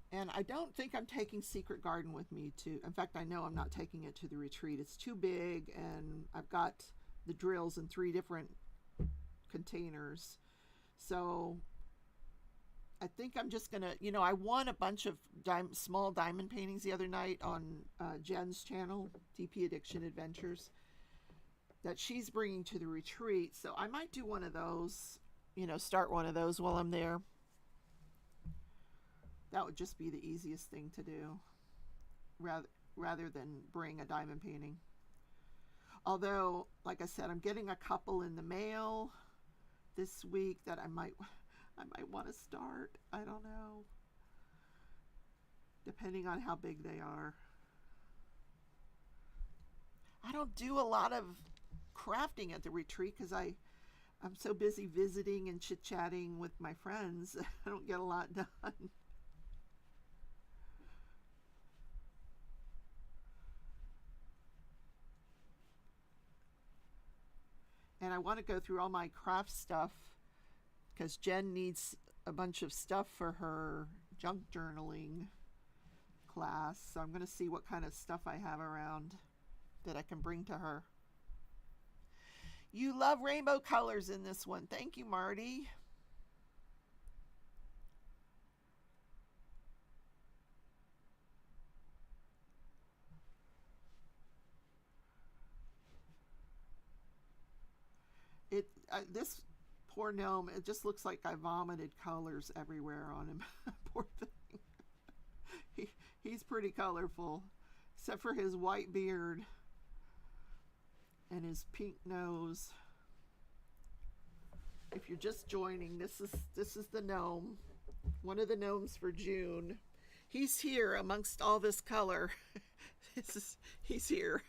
And I don't think I'm taking Secret Garden with me to, in fact, I know I'm not taking it to the retreat. It's too big, and I've got the drills in 3 different containers. So I think I'm just going to, I won a bunch of small diamond paintings the other night on Jen's channel, DP Addiction Adventures, that she's bringing to the retreat. So I might do one of those, start one of those while I'm there. That would just be the easiest thing to do, rather than bring a diamond painting. Although, like I said, I'm getting a couple in the mail this week that I might want to start. I don't know, depending on how big they are. I don't do a lot of crafting at the retreat because I'm so busy visiting and chit-chatting with my friends. I don't get a lot done. And I want to go through all my craft stuff because Jen needs a bunch of stuff for her junk journaling class. So I'm going to see what kind of stuff I have around that I can bring to her. You love rainbow colors in this one. Thank you, Marty. This poor gnome, it just looks like I vomited colors everywhere on him. Poor thing. He's pretty colorful, except for his white beard and his pink nose. If you're just joining, this is the gnome, one of the gnomes for June. He's here amongst all this color. He's here.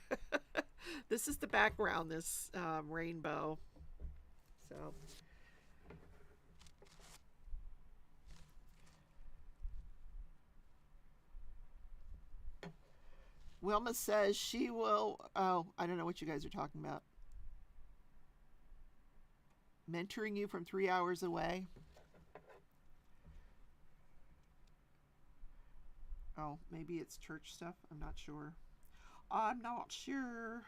This is the background, this rainbow. So Wilma says she will, oh, I don't know what you guys are talking about. Mentoring you from 3 hours away. Oh, maybe it's church stuff. I'm not sure. I'm not sure.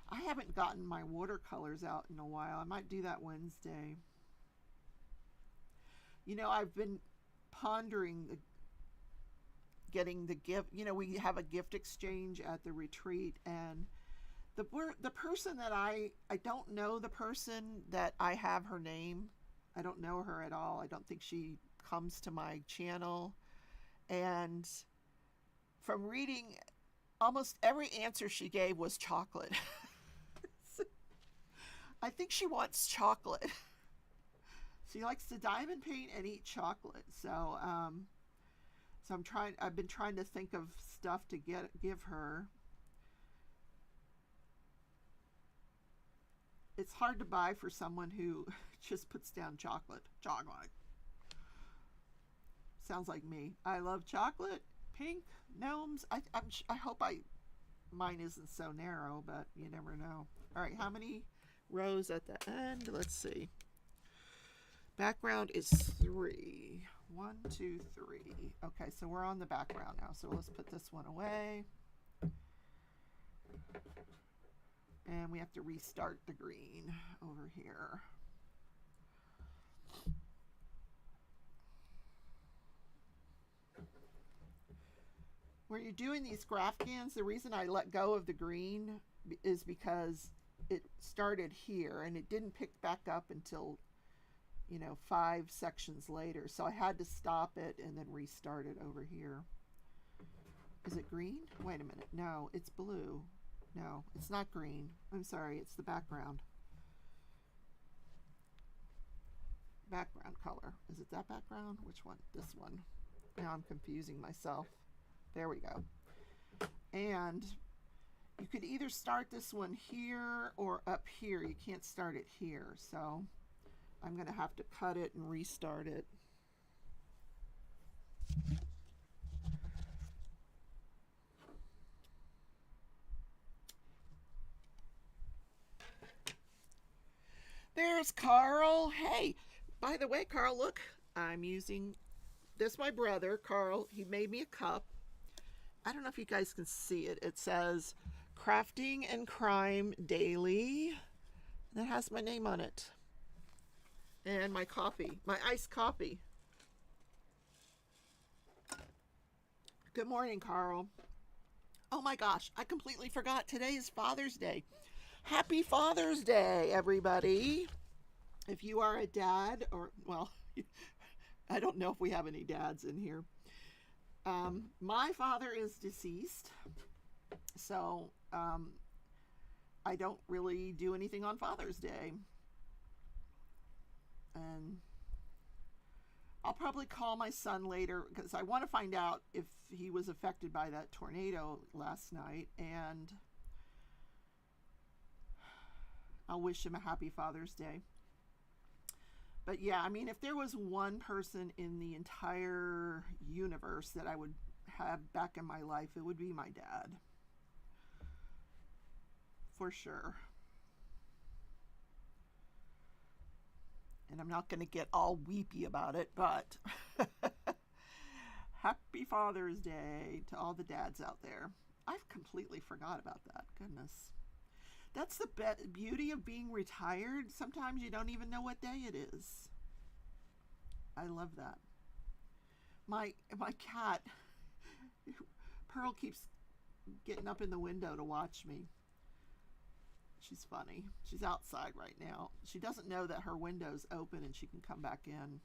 I haven't gotten my watercolors out in a while. I might do that Wednesday. I've been pondering getting the gift. We have a gift exchange at the retreat, and the person that I don't know the person that I have her name. I don't know her at all. I don't think she comes to my channel. And from reading, almost every answer she gave was chocolate. I think she wants chocolate. She likes to diamond paint and eat chocolate. So I've been trying to think of stuff to give her. It's hard to buy for someone who just puts down chocolate. Chocolate. Sounds like me. I love chocolate, pink, gnomes. I hope mine isn't so narrow, but you never know. All right, how many rows at the end? Let's see. Background is 3. 1, 2, 3. Okay, so we're on the background now. So let's put this one away. And we have to restart the green over here. When you're doing these graph cans, the reason I let go of the green is because it started here and it didn't pick back up until, 5 sections later. So I had to stop it and then restart it over here. Is it green? Wait a minute. No, it's blue. No, it's not green. I'm sorry, it's the background. Background color. Is it that background? Which one? This one. Now I'm confusing myself. There we go. And you could either start this one here or up here. You can't start it here. So I'm going to have to cut it and restart it. There's Carl. Hey, by the way, Carl, look, I'm using this, my brother, Carl. He made me a cup. I don't know if you guys can see it. It says Crafting and Crime Daily. That has my name on it. And my coffee, my iced coffee. Good morning, Carl. Oh my gosh, I completely forgot. Today is Father's Day. Happy Father's Day, everybody. If you are a dad, or, well, I don't know if we have any dads in here. My father is deceased, so I don't really do anything on Father's Day. And I'll probably call my son later because I want to find out if he was affected by that tornado last night, and I'll wish him a happy Father's Day. But yeah, I mean, if there was one person in the entire universe that I would have back in my life, it would be my dad. For sure. And I'm not going to get all weepy about it, but happy Father's Day to all the dads out there. I've completely forgot about that. Goodness. That's the beauty of being retired. Sometimes you don't even know what day it is. I love that. My cat, Pearl, keeps getting up in the window to watch me. She's funny. She's outside right now. She doesn't know that her window's open and she can come back in.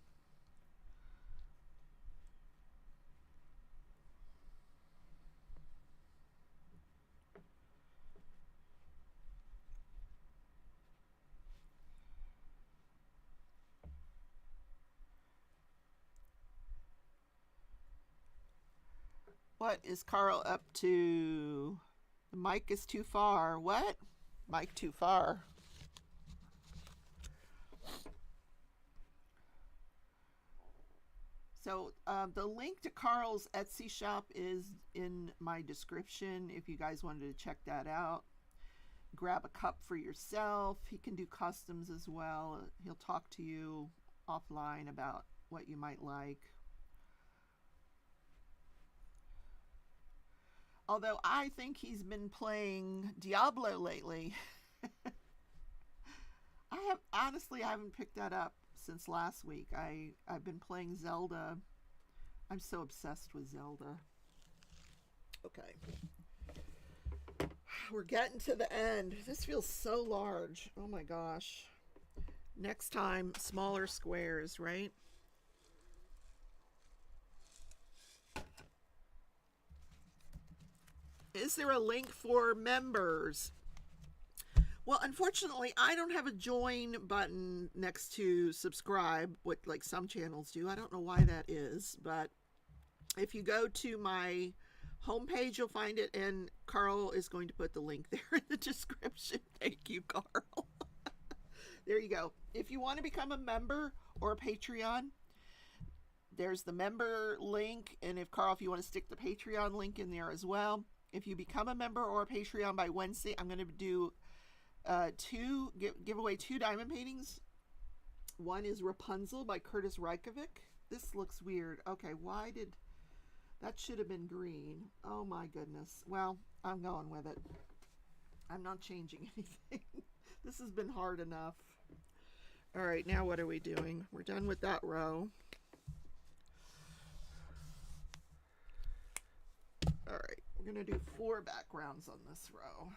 What is Carl up to? The mic is too far. What? Mic too far. So the link to Carl's Etsy shop is in my description if you guys wanted to check that out. Grab a cup for yourself. He can do customs as well. He'll talk to you offline about what you might like. Although I think he's been playing Diablo lately. I haven't picked that up since last week. I've been playing Zelda. I'm so obsessed with Zelda. Okay. We're getting to the end. This feels so large. Oh my gosh. Next time, smaller squares, right? Is there a link for members? Well, unfortunately, I don't have a join button next to subscribe, what like some channels do. I don't know why that is, but if you go to my homepage, you'll find it, and Carl is going to put the link there in the description. Thank you, Carl. There you go. If you want to become a member or a Patreon, there's the member link, and if you want to stick the Patreon link in there as well. If you become a member or a Patreon by Wednesday, I'm going to do give away 2 diamond paintings. One is Rapunzel by Curtis Reykjavik. This looks weird. Okay, why did that should have been green? Oh my goodness. Well, I'm going with it. I'm not changing anything. This has been hard enough. All right, now what are we doing? We're done with that row. All right, we're going to do 4 backgrounds on this row.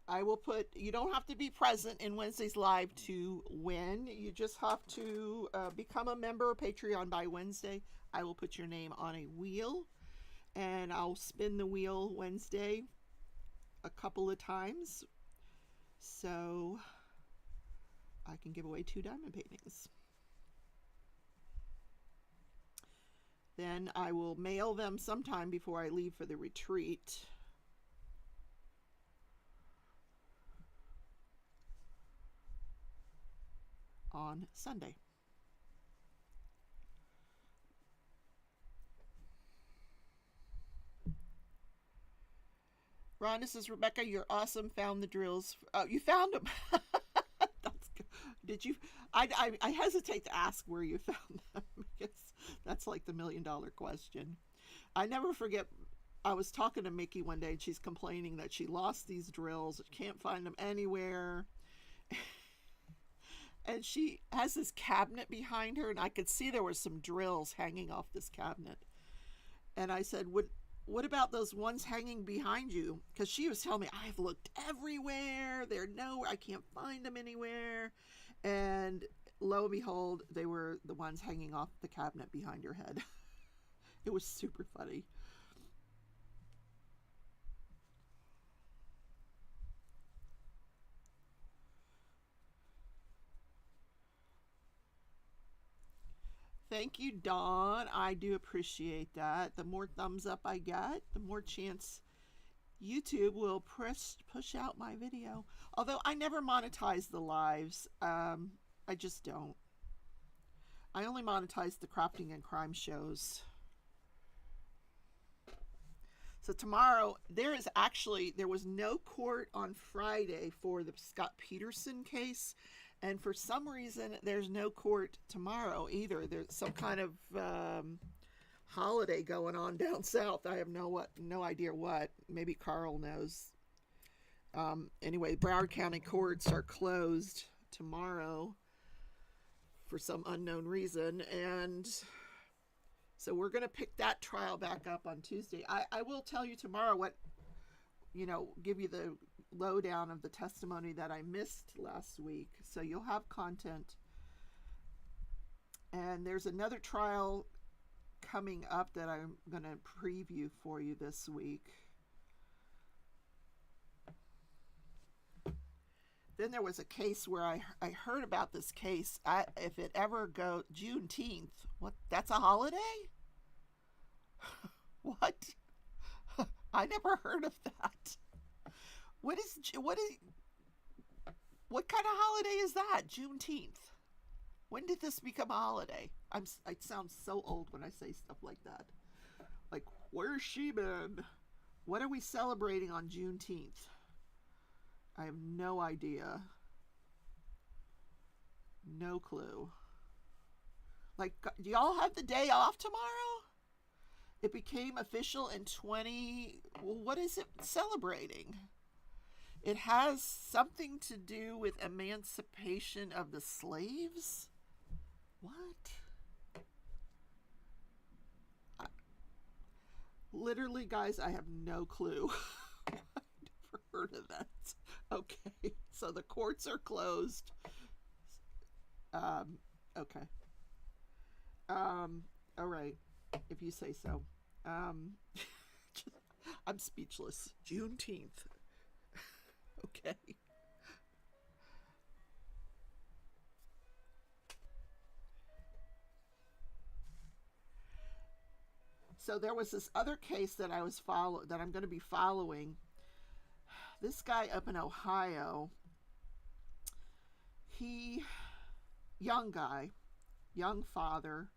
I will put, you don't have to be present in Wednesday's live to win. You just have to become a member of Patreon by Wednesday. I will put your name on a wheel, and I'll spin the wheel Wednesday a couple of times so I can give away 2 diamond paintings. Then I will mail them sometime before I leave for the retreat. On Sunday. Ron, this is Rebecca. You're awesome. Found the drills. Oh, you found them. That's good. Did you? I hesitate to ask where you found them because that's like the $1 million question. I never forget. I was talking to Mickey one day, and she's complaining that she lost these drills. Can't find them anywhere. And she has this cabinet behind her, and I could see there were some drills hanging off this cabinet. And I said, what about those ones hanging behind you? Because she was telling me, I've looked everywhere. They're nowhere. I can't find them anywhere. And lo and behold, they were the ones hanging off the cabinet behind her head. It was super funny. Thank you, Dawn. I do appreciate that. The more thumbs up I get, the more chance YouTube will push out my video. Although I never monetize the lives. I just don't. I only monetize the crafting and crime shows. So tomorrow, there was no court on Friday for the Scott Peterson case. And for some reason, there's no court tomorrow either. There's some kind of holiday going on down south. I have no idea what. Maybe Carl knows. Anyway, Broward County courts are closed tomorrow for some unknown reason. And so we're going to pick that trial back up on Tuesday. I will tell you tomorrow give you the lowdown of the testimony that I missed last week, so you'll have content. And there's another trial coming up that I'm going to preview for you this week. Then there was a case where I heard about this case. If it ever goes Juneteenth, that's a holiday? What? I never heard of that. What kind of holiday is that? Juneteenth. When did this become a holiday? I sound so old when I say stuff like that. Like, where's she been? What are we celebrating on Juneteenth? I have no idea. No clue. Like, do y'all have the day off tomorrow? It became official in what is it celebrating? It has something to do with emancipation of the slaves. What? I, literally, guys, I have no clue. I've never heard of that. Okay, so the courts are closed. Okay. All right, if you say so. Um, I'm speechless. Juneteenth. Okay. So there was this other case that I'm going to be following. This guy up in Ohio, he, young guy, young father,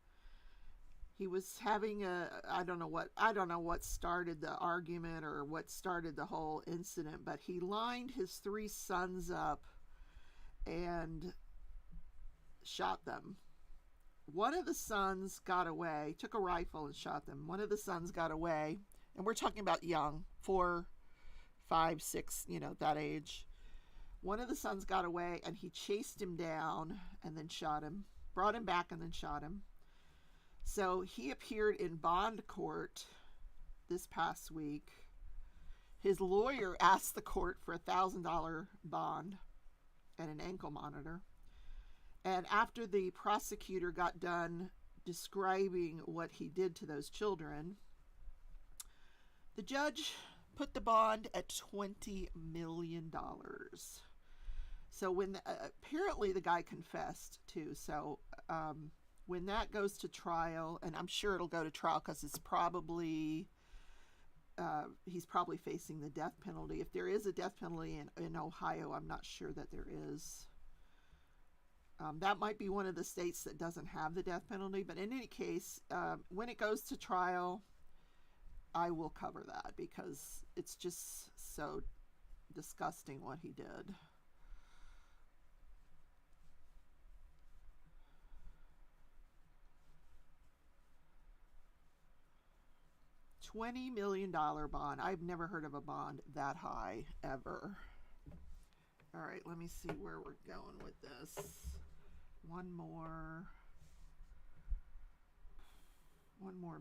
he was having I don't know what started the argument or what started the whole incident, but he lined his three sons up and shot them. One of the sons got away, took a rifle and shot them. One of the sons got away, and we're talking about young, 4, 5, 6, that age. One of the sons got away, and he chased him down and then shot him, brought him back and then shot him. So he appeared in bond court this past week. His lawyer asked the court for $1,000 bond and an ankle monitor. And after the prosecutor got done describing what he did to those children, the judge put the bond at $20 million. So when apparently the guy confessed too. So when that goes to trial, and I'm sure it'll go to trial because it's probably he's probably facing the death penalty. If there is a death penalty in Ohio, I'm not sure that there is. That might be one of the states that doesn't have the death penalty. But in any case, when it goes to trial, I will cover that because it's just so disgusting what he did. $20 million bond. I've never heard of a bond that high ever. All right, let me see where we're going with this. One more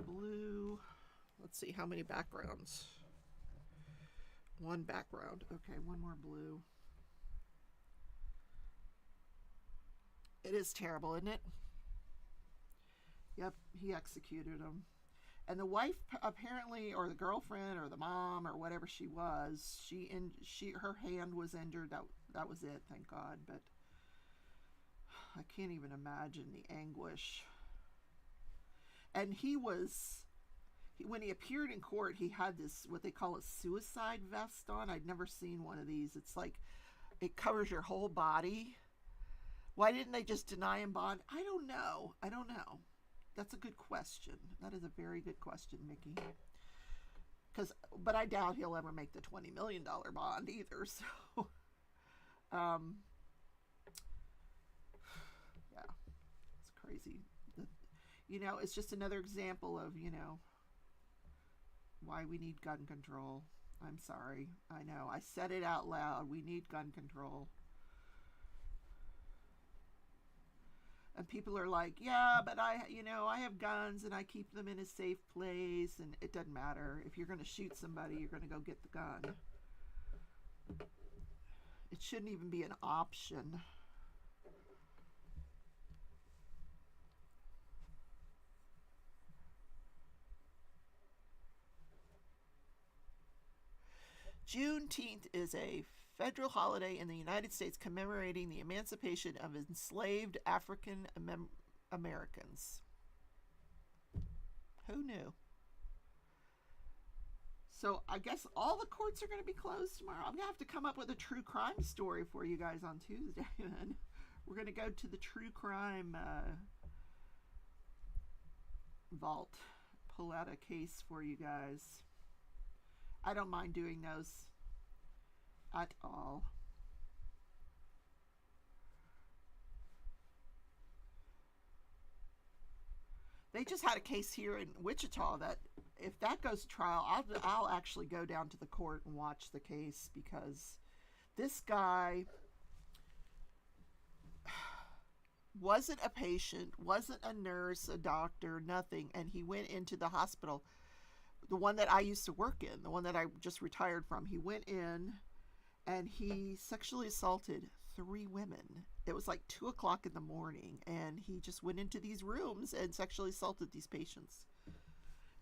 blue. Let's see how many backgrounds. One background. Okay, one more blue. It is terrible, isn't it? Yep, he executed him. And the wife apparently, or the girlfriend, or the mom, or whatever she was, her hand was injured. That was it, thank God. But I can't even imagine the anguish. And when he appeared in court, he had this, what they call a suicide vest on. I'd never seen one of these. It's like, it covers your whole body. Why didn't they just deny him bond? I don't know. That's a good question. That is a very good question, Mickey. But I doubt he'll ever make the $20 million bond either. So, yeah, it's crazy. It's just another example of, why we need gun control. I'm sorry. I know. I said it out loud. We need gun control. And people are like, yeah, but I have guns and I keep them in a safe place. And it doesn't matter. If you're going to shoot somebody, you're going to go get the gun. It shouldn't even be an option. Juneteenth is a federal holiday in the United States commemorating the emancipation of enslaved African Americans. Who knew? So I guess all the courts are going to be closed tomorrow. I'm going to have to come up with a true crime story for you guys on Tuesday. And we're going to go to the true crime vault. Pull out a case for you guys. I don't mind doing those at all. They just had a case here in Wichita that if that goes to trial, I'll actually go down to the court and watch the case because this guy wasn't a patient, wasn't a nurse, a doctor, nothing. And he went into the hospital, the one that I used to work in, the one that I just retired from. He went in and he sexually assaulted 3 women. It was like 2 o'clock in the morning, and he just went into these rooms and sexually assaulted these patients.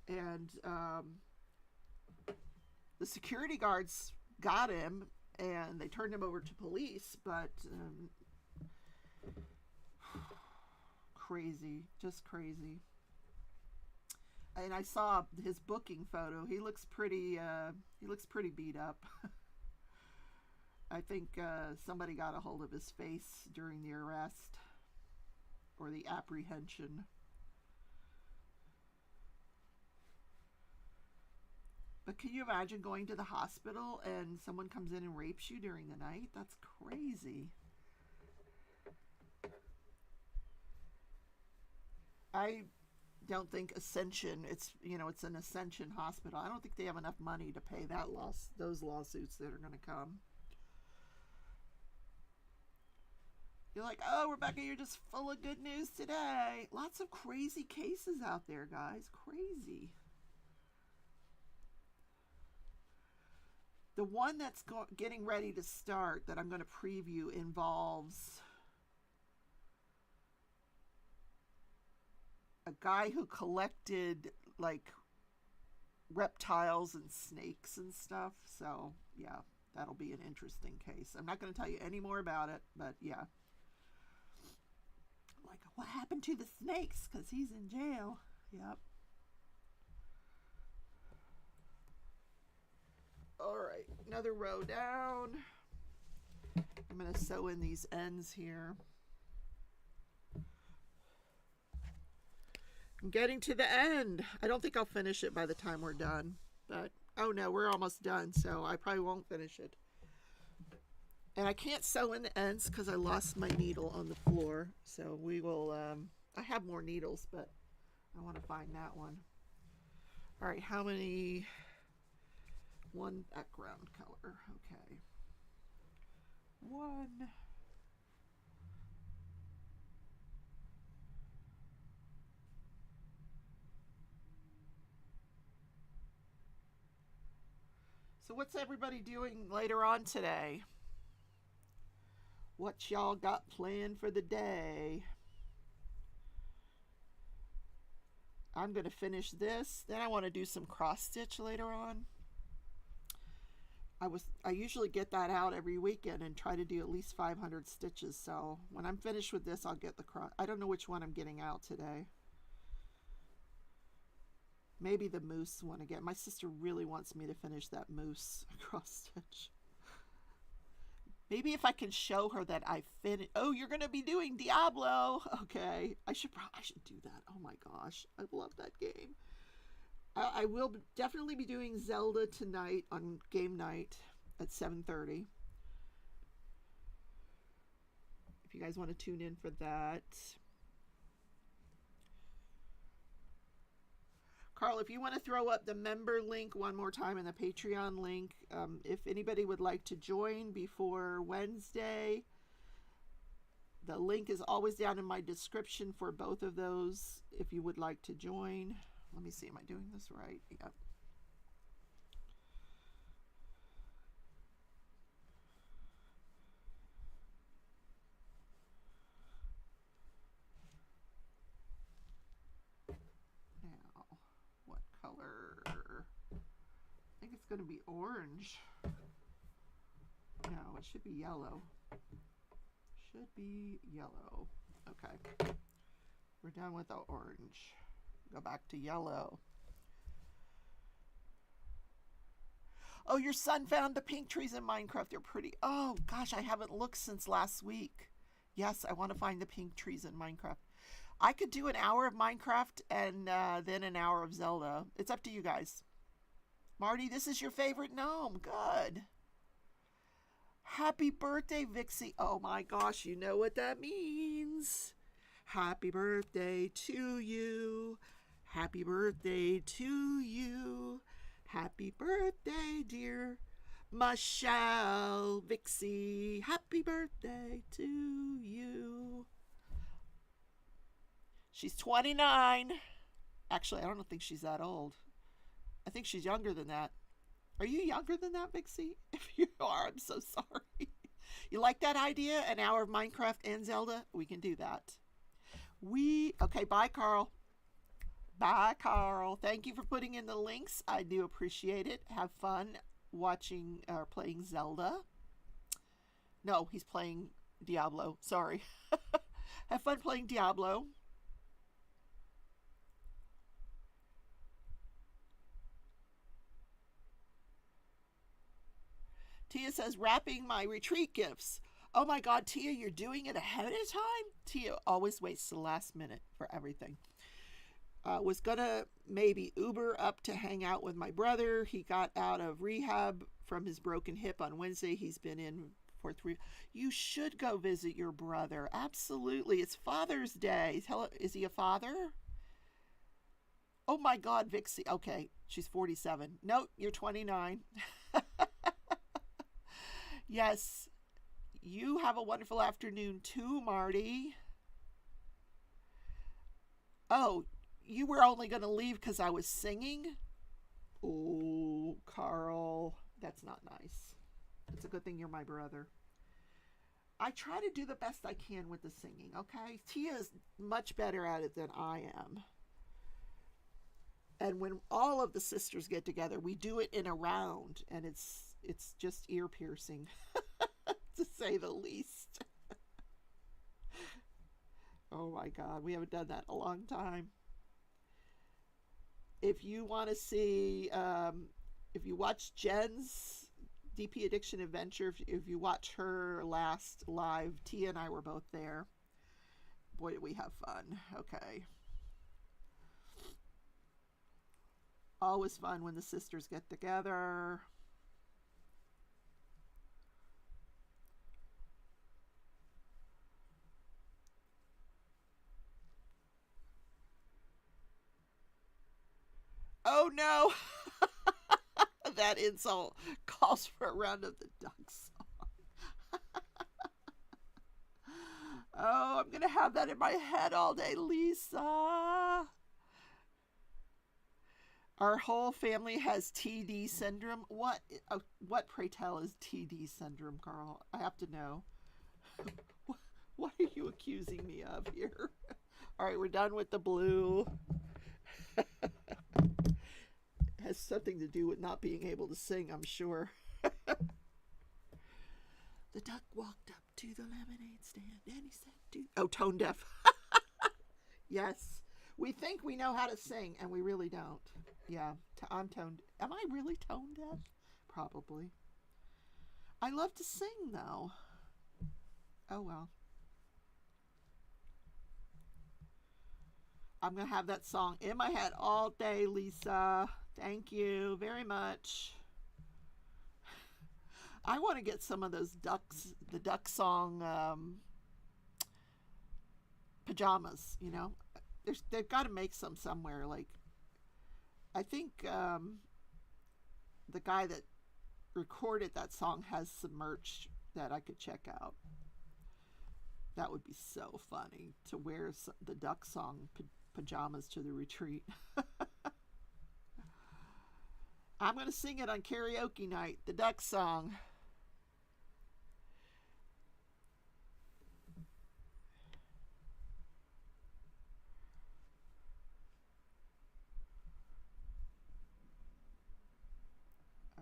And the security guards got him, and they turned him over to police, but crazy, just crazy. And I saw his booking photo. He looks pretty beat up. I think somebody got a hold of his face during the arrest or the apprehension. But can you imagine going to the hospital and someone comes in and rapes you during the night? That's crazy. I don't think Ascension, it's an Ascension hospital. I don't think they have enough money to pay those lawsuits that are going to come. You're like, oh, Rebecca, you're just full of good news today. Lots of crazy cases out there, guys. Crazy. The one that's getting ready to start that I'm going to preview involves a guy who collected like reptiles and snakes and stuff. So yeah, that'll be an interesting case. I'm not going to tell you any more about it, but yeah. Like, what happened to the snakes? Because he's in jail. Yep. All right, another row down. I'm going to sew in these ends here. I'm getting to the end. I don't think I'll finish it by the time we're done. But, oh no, we're almost done, so I probably won't finish it. And I can't sew in the ends because I lost my needle on the floor. So we will, I have more needles, but I want to find that one. All right, how many? One background color, okay. 1. So what's everybody doing later on today? What y'all got planned for the day? I'm going to finish this. Then I want to do some cross stitch later on. I usually get that out every weekend and try to do at least 500 stitches. So when I'm finished with this, I'll get the cross. I don't know which one I'm getting out today. Maybe the moose one again. My sister really wants me to finish that moose cross stitch. Maybe if I can show her that I finished. Oh, you're going to be doing Diablo. Okay. I should do that. Oh my gosh. I love that game. I will definitely be doing Zelda tonight on game night at 7:30. If you guys want to tune in for that. Carl, if you want to throw up the member link one more time and the Patreon link, if anybody would like to join before Wednesday, the link is always down in my description for both of those if you would like to join. Let me see, am I doing this right? Yep. Now, what color? I think it's going to be orange. No, it should be yellow. Should be yellow. Okay. We're done with the orange. Go back to yellow. Oh, your son found the pink trees in Minecraft. They're pretty. Oh, gosh, I haven't looked since last week. Yes, I want to find the pink trees in Minecraft. I could do an hour of Minecraft and then an hour of Zelda. It's up to you guys. Marty, this is your favorite gnome. Good. Happy birthday, Vixie. Oh, my gosh, you know what that means. Happy birthday to you. Happy birthday to you. Happy birthday, dear Michelle Vixie. Happy birthday to you. She's 29. Actually, I don't think she's that old. I think she's younger than that. Are you younger than that, Vixie? If you are, I'm so sorry. You like that idea? An hour of Minecraft and Zelda? We can do that. Okay, bye, Carl. Bye, Carl. Thank you for putting in the links. I do appreciate it. Have fun watching or playing Zelda. No, he's playing Diablo. Sorry. Have fun playing Diablo. Tia says, wrapping my retreat gifts. Oh my God, Tia, you're doing it ahead of time? Tia always waits to the last minute for everything. Was gonna maybe Uber up to hang out with my brother. He got out of rehab from his broken hip on Wednesday. He's been in for 3. You should go visit your brother. Absolutely. It's Father's Day. Is he a father? Oh my God, Vixie. Okay, she's 47. No, you're 29. Yes. You have a wonderful afternoon too, Marty. Oh, you were only going to leave because I was singing? Oh, Carl, that's not nice. It's a good thing you're my brother. I try to do the best I can with the singing, okay? Tia is much better at it than I am. And when all of the sisters get together, we do it in a round, and it's just ear piercing, to say the least. Oh my God, we haven't done that in a long time. If you want to see, if you watch Jen's DP Addiction Adventure, if you watch her last live, Tia and I were both there. Boy, did we have fun. Okay. Always fun when the sisters get together. Oh no! That insult calls for a round of the duck song. Oh, I'm going to have that in my head all day, Lisa. Our whole family has TD syndrome. What pray tell is TD syndrome, Carl? I have to know. What are you accusing me of here? All right, we're done with the blue. Has something to do with not being able to sing, I'm sure. The duck walked up to the lemonade stand and he said, oh, tone deaf. Yes. We think we know how to sing and we really don't. Yeah, I'm tone. Am I really tone deaf? Probably. I love to sing though. Oh well. I'm going to have that song in my head all day, Lisa. Thank you very much. I want to get some of those the duck song pajamas, you know. They've got to make some somewhere. Like, I think the guy that recorded that song has some merch that I could check out. That would be so funny to wear the duck song pajamas to the retreat. I'm going to sing it on karaoke night, the duck song.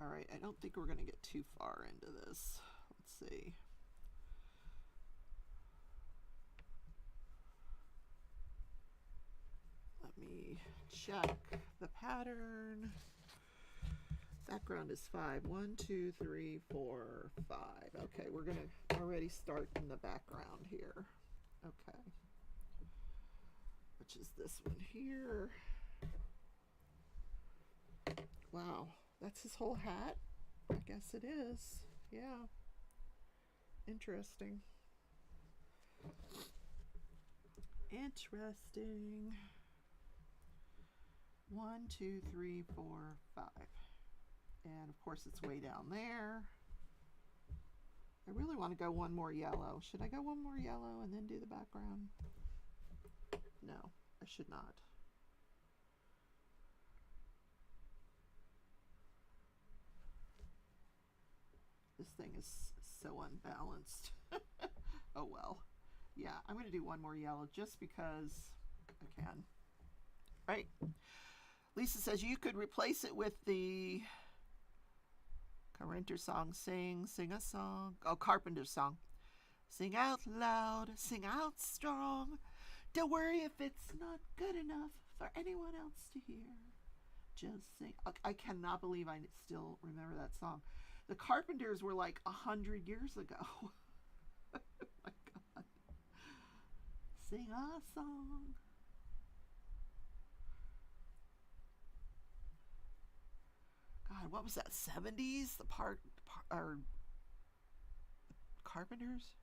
All right, I don't think we're going to get too far into this. Let's see. Let me check the pattern. Background is 5. 1, 2, 3, 4, 5. Okay, we're going to already start in the background here. Okay. Which is this one here. Wow, that's his whole hat? I guess it is. Yeah. Interesting. Interesting. 1, 2, 3, 4, 5. And of course it's way down there. I really want to go one more yellow. Should I go one more yellow and then do the background? No. I should not. This thing is so unbalanced. Oh well. Yeah, I'm going to do one more yellow just because I can. Right. Lisa says you could replace it with the Carpenter song, sing a song. Oh, Carpenter song. Sing out loud, sing out strong. Don't worry if it's not good enough for anyone else to hear. Just sing. I cannot believe I still remember that song. The Carpenters were like 100 years ago. Oh my God. Sing a song. God, what was that? 70s? The or Carpenters?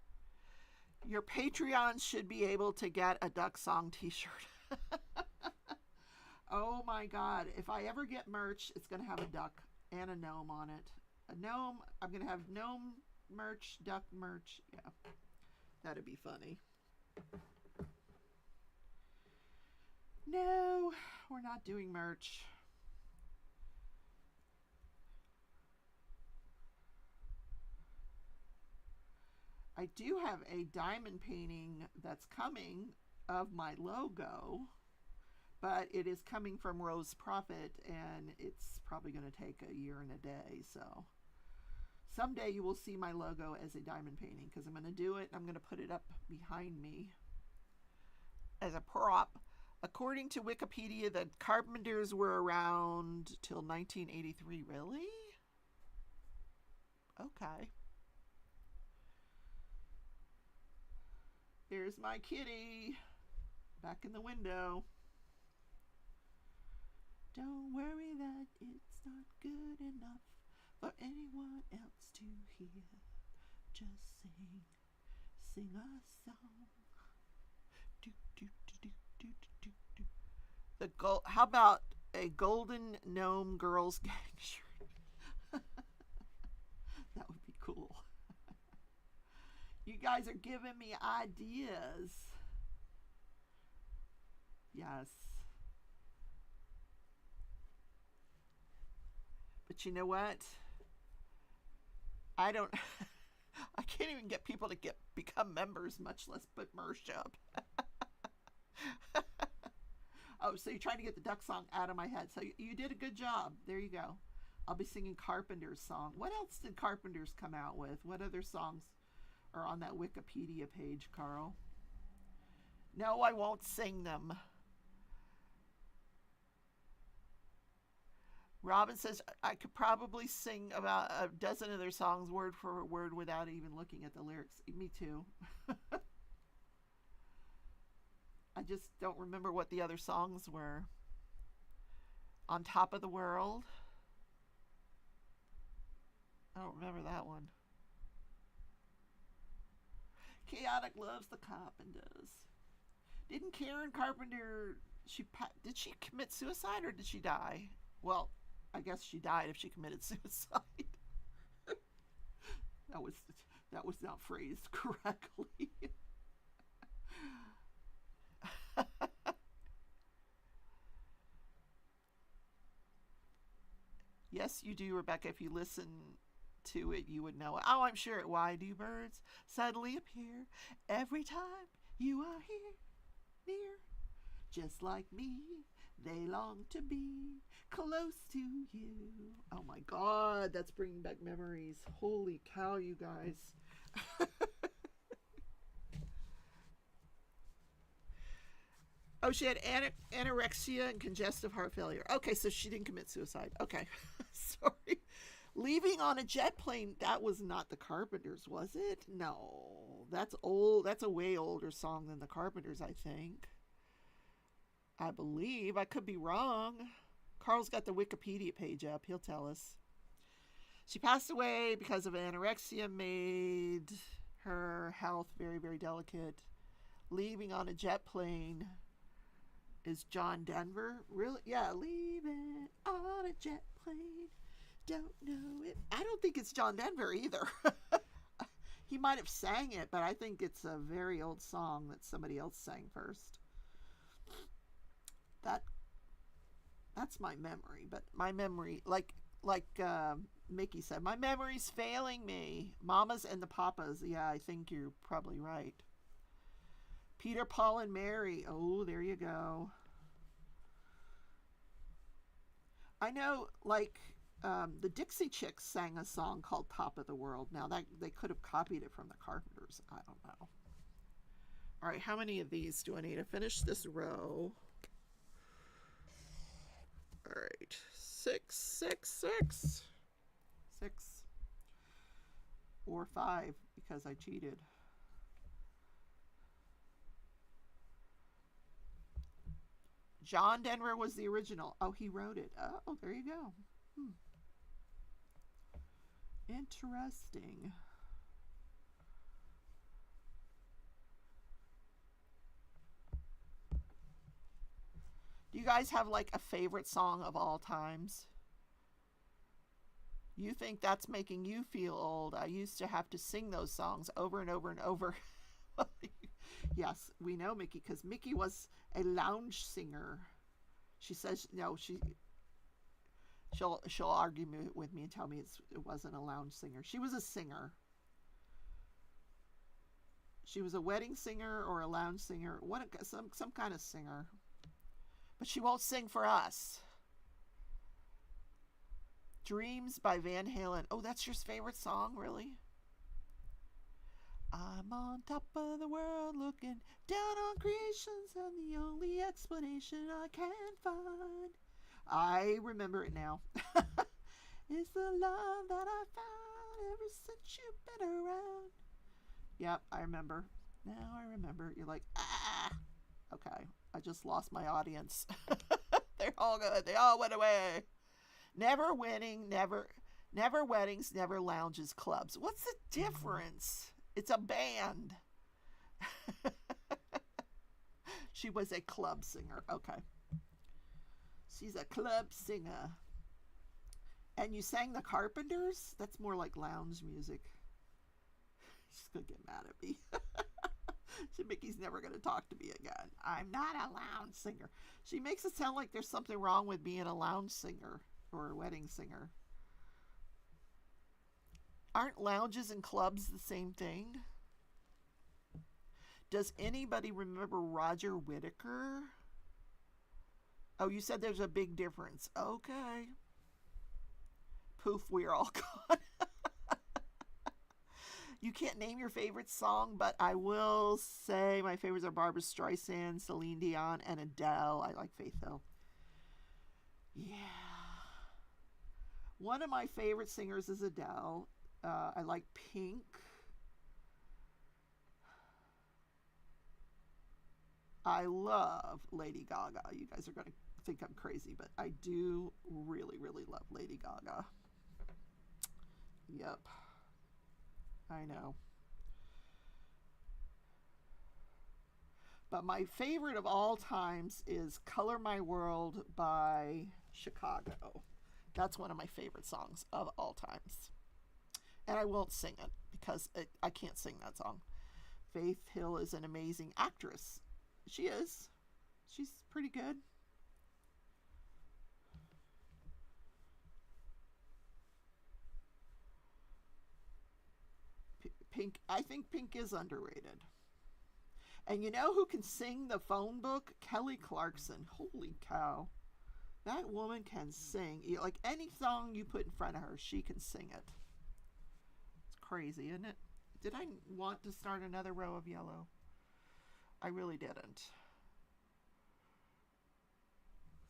Your Patreons should be able to get a Duck Song t-shirt. Oh my God. If I ever get merch, it's going to have a duck and a gnome on it. A gnome. I'm going to have gnome merch, duck merch. Yeah. That'd be funny. No, we're not doing merch. I do have a diamond painting that's coming of my logo, but it is coming from Rose Profit, and it's probably going to take a year and a day. So someday you will see my logo as a diamond painting because I'm going to do it. I'm going to put it up behind me as a prop. According to Wikipedia, the Carpenters were around till 1983. Really? Okay. There's my kitty back in the window. Don't worry that it's not good enough for anyone else to hear. Just sing a song. Do, do, do, do, do, do, do. How about a golden gnome girls gang shirt? That would be cool. You guys are giving me ideas. Yes. But you know what? I can't even get people to become members, much less put merch up. Oh, so you're trying to get the duck song out of my head. So you did a good job. There you go. I'll be singing Carpenter's song. What else did Carpenters come out with? What other songs are on that Wikipedia page, Carl? No, I won't sing them. Robin says, I could probably sing about a dozen of their songs word for word without even looking at the lyrics. Me too. I just don't remember what the other songs were. On Top of the World. I don't remember that one. Chaotic loves the Carpenters. Didn't Karen Carpenter, did she commit suicide or did she die? Well, I guess she died if she committed suicide. That was not phrased correctly. Yes, you do, Rebecca. If you listen to it, you would know it. Oh, I'm sure. Why do birds suddenly appear every time you are here near? Just like me, they long to be close to you. Oh my God, that's bringing back memories. Holy cow, you guys. Oh, she had anorexia and congestive heart failure. Okay, so she didn't commit suicide. Okay, sorry. Leaving on a jet plane, that was not the Carpenters, was it? No, that's old. That's a way older song than the Carpenters, I think. I believe. I could be wrong. Carl's got the Wikipedia page up. He'll tell us. She passed away because of anorexia, made her health very, very delicate. Leaving on a jet plane is John Denver. Really? Yeah, leaving on a jet plane. Don't know it. I don't think it's John Denver either. He might have sang it, but I think it's a very old song that somebody else sang first. that that's my memory. But my memory, like Mickey said, my memory's failing me. Mamas and the Papas. Yeah, I think you're probably right. Peter, Paul, and Mary. Oh, there you go. I know, like, the Dixie Chicks sang a song called Top of the World. Now, that they could have copied it from the Carpenters. I don't know. All right, how many of these do I need to finish this row? All right, 6, 6, 6. 6. Or 5, because I cheated. John Denver was the original. Oh, he wrote it. Oh, there you go. Interesting. Do you guys have like a favorite song of all times? You think that's making you feel old? I used to have to sing those songs over and over and over. Yes, we know Mickey, because Mickey was a lounge singer. She says no. She'll argue with me and tell me it wasn't a lounge singer. She was a singer. She was a wedding singer or a lounge singer. Some kind of singer. But she won't sing for us. Dreams by Van Halen. Oh, that's your favorite song, really? I'm on top of the world looking down on creations, and the only explanation I can find. I remember it now. Is the love that I found ever since you've been around. Yep, I remember. Now I remember. You're like, ah. Okay, I just lost my audience. They're all good. They all went away. Never winning, never weddings, never lounges, clubs. What's the difference? It's a band. She was a club singer. Okay. She's a club singer. And you sang the Carpenters? That's more like lounge music. She's going to get mad at me. Mickey's never going to talk to me again. I'm not a lounge singer. She makes it sound like there's something wrong with being a lounge singer or a wedding singer. Aren't lounges and clubs the same thing? Does anybody remember Roger Whittaker? Oh, you said there's a big difference. Okay. Poof, we're all gone. You can't name your favorite song, but I will say my favorites are Barbra Streisand, Celine Dion, and Adele. I like Faith Hill. Yeah. One of my favorite singers is Adele. I like Pink. I love Lady Gaga. You guys are going to think I'm crazy, but I do really, really love Lady Gaga. Yep. I know. But my favorite of all times is Color My World by Chicago. That's one of my favorite songs of all times. And I won't sing it because I can't sing that song. Faith Hill is an amazing actress. She is. She's pretty good. Pink, I think Pink is underrated. And you know who can sing the phone book? Kelly Clarkson. Holy cow. That woman can sing. Like any song you put in front of her, she can sing it. It's crazy, isn't it? Did I want to start another row of yellow? I really didn't.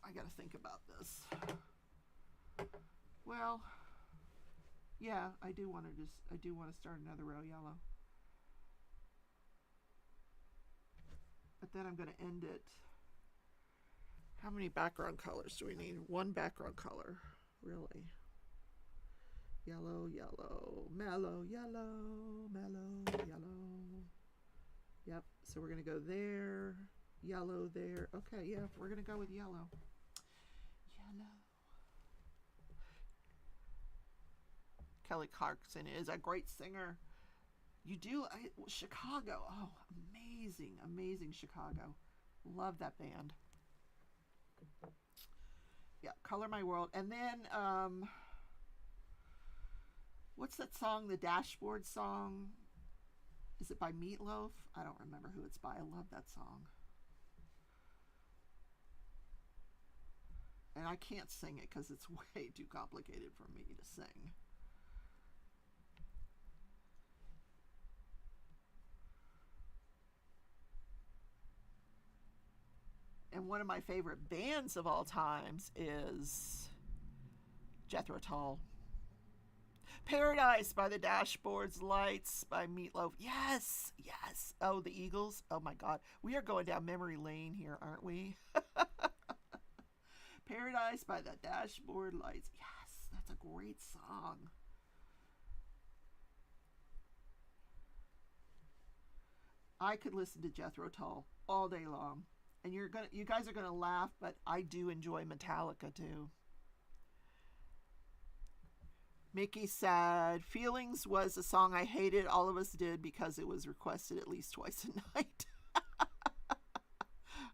I got to think about this. Well, yeah, I do want to start another row yellow. But then I'm going to end it. How many background colors do we need? One background color, really. Yellow, yellow, mellow, yellow, mellow, yellow. Yep, so we're going to go there, yellow there. Okay, yeah, we're going to go with yellow. Yellow. Kelly Clarkson is a great singer. You do, Chicago. Oh, amazing, amazing Chicago. Love that band. Yeah, Color My World. And then, what's that song, the dashboard song? Is it by Meatloaf? I don't remember who it's by. I love that song. And I can't sing it because it's way too complicated for me to sing. And one of my favorite bands of all times is Jethro Tull. Paradise by the Dashboards, Lights by Meatloaf. Yes, yes. Oh, the Eagles. Oh my God. We are going down memory lane here, aren't we? Paradise by the Dashboard Lights. Yes, that's a great song. I could listen to Jethro Tull all day long. And you guys are gonna laugh, but I do enjoy Metallica too. Mickey said, Feelings was a song I hated. All of us did because it was requested at least twice a night.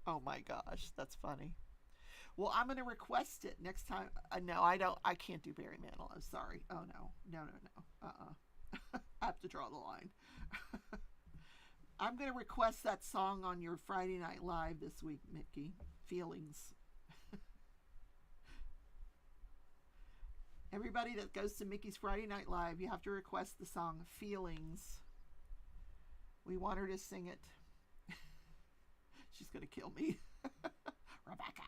Oh my gosh, that's funny. Well, I'm going to request it next time. No, I don't. I can't do Barry Manilow. I'm sorry. Oh, no. No. I have to draw the line. I'm going to request that song on your Friday Night Live this week, Mickey. Feelings. Everybody that goes to Mickey's Friday Night Live, you have to request the song Feelings. We want her to sing it. She's going to kill me. Rebecca,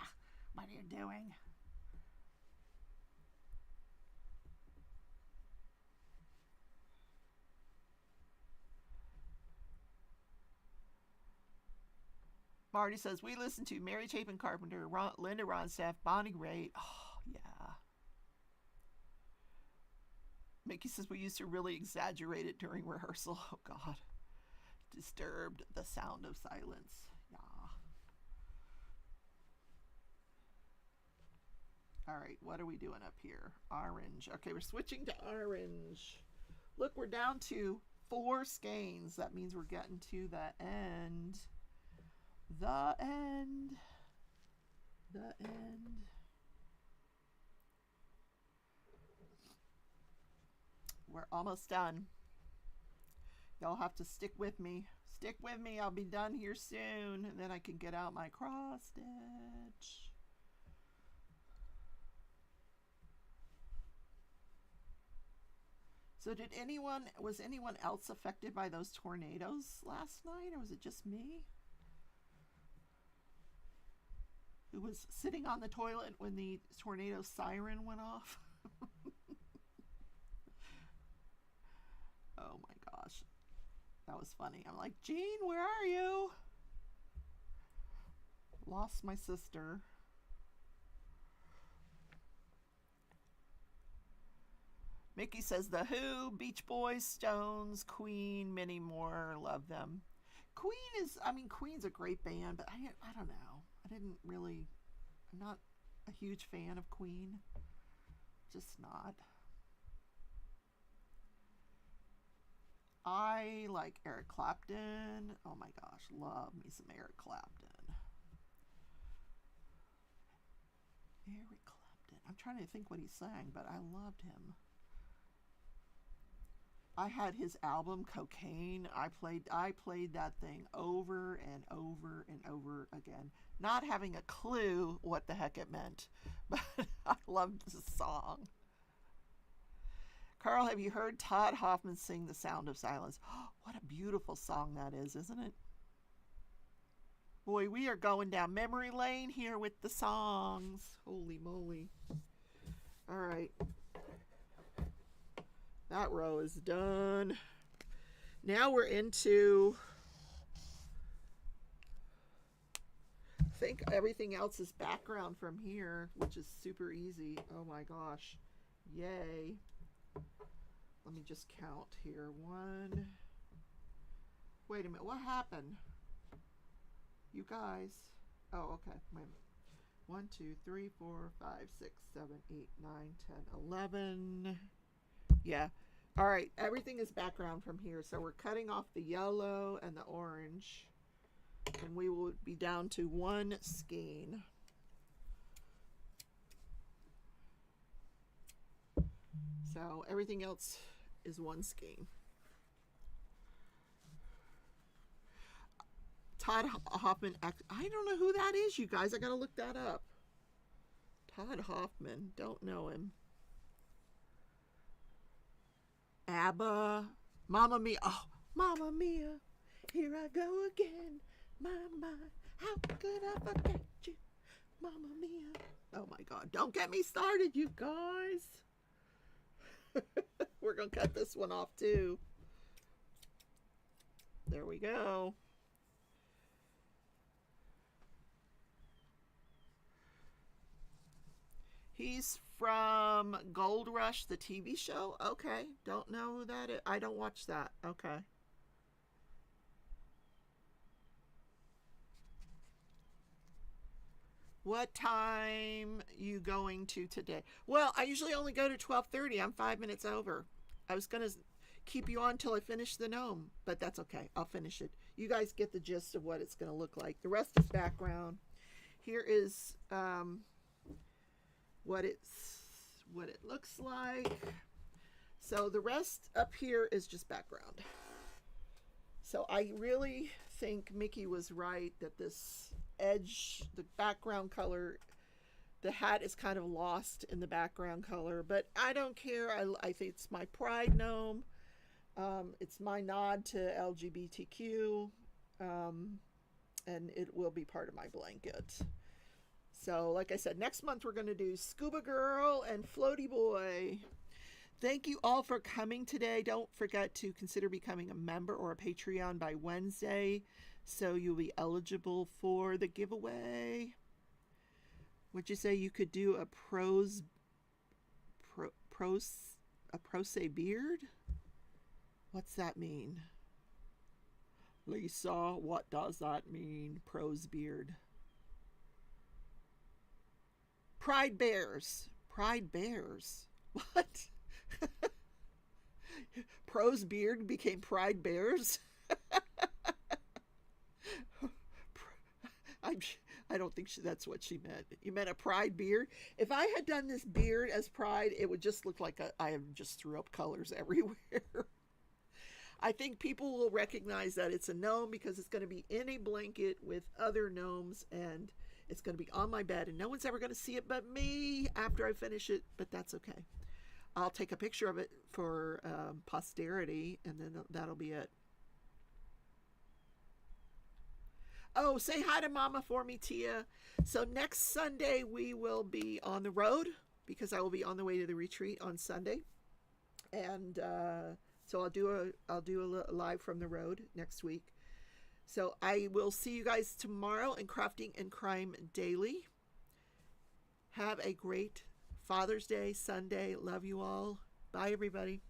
what are you doing? Marty says, we listen to Mary Chapin Carpenter, Linda Ronstadt, Bonnie Raitt. Oh, yeah. Mickey says, we used to really exaggerate it during rehearsal. Oh, God. Disturbed, The Sound of Silence. Yeah. All right, what are we doing up here? Orange. Okay, we're switching to orange. Look, we're down to 4 skeins. That means we're getting to the end. The end. The end. We're almost done. Y'all have to stick with me. Stick with me. I'll be done here soon. And then I can get out my cross stitch. So was anyone else affected by those tornadoes last night, or was it just me? Who was sitting on the toilet when the tornado siren went off? Oh my gosh. That was funny. I'm like, Jean, where are you? Lost my sister. Mickey says The Who, Beach Boys, Stones, Queen, many more. Love them. Queen's a great band, but I don't know. I'm not a huge fan of Queen. Just not. I like Eric Clapton. Oh my gosh, love me some Eric Clapton. Eric Clapton. I'm trying to think what he sang, but I loved him. I had his album Cocaine. I played that thing over and over and over again, not having a clue what the heck it meant, but I loved the song. Carl, have you heard Todd Hoffman sing The Sound of Silence? Oh, what a beautiful song that is, isn't it? Boy, we are going down memory lane here with the songs. Holy moly. All right. That row is done. Now we're into, I think everything else is background from here, which is super easy. Oh my gosh. Yay. Let me just count here. 1. Wait a minute. What happened? You guys. Oh, okay. Wait a minute. 1, 2, 3, 4, 5, 6, 7, 8, 9, 10, 11. Yeah. All right. Everything is background from here. So we're cutting off the yellow and the orange. And we will be down to 1 skein. So everything else is one skein. Todd Hoffman, I don't know who that is, you guys. I gotta look that up. Todd Hoffman, don't know him. ABBA, Mamma Mia. Oh, Mamma Mia, here I go again. My, how could I forget you? Mamma Mia. Oh my God, don't get me started, you guys. We're gonna cut this one off too. There we go. He's from Gold Rush, the TV show. Okay, don't know who that is. I don't watch that. Okay. What time you going to today? Well, I usually only go to 12:30. I'm 5 minutes over. I was going to keep you on till I finish the gnome, but that's okay. I'll finish it. You guys get the gist of what it's going to look like. The rest is background. Here is what it looks like. So the rest up here is just background. So I really think Mickey was right that this edge, the background color, the hat is kind of lost in the background color, but I don't care. I think it's my pride gnome. It's my nod to LGBTQ, and it will be part of my blanket. So like I said, next month we're going to do Scuba Girl and Floaty Boy. Thank you all for coming today. Don't forget to consider becoming a member or a Patreon by Wednesday, so you'll be eligible for the giveaway. Would you say you could do a prose beard? What's that mean? Lisa, what does that mean, prose beard? Pride Bears. Pride Bears. What? Prose beard became Pride Bears? I don't think that's what she meant. You meant a pride beard? If I had done this beard as pride, it would just look like I have just threw up colors everywhere. I think people will recognize that it's a gnome because it's going to be in a blanket with other gnomes, and it's going to be on my bed, and no one's ever going to see it but me after I finish it, but that's okay. I'll take a picture of it for posterity, and then that'll be it. Oh, say hi to Mama for me, Tia. So next Sunday we will be on the road because I will be on the way to the retreat on Sunday, and so I'll do a live from the road next week. So I will see you guys tomorrow in Crafting and Crime Daily. Have a great Father's Day Sunday. Love you all. Bye, everybody.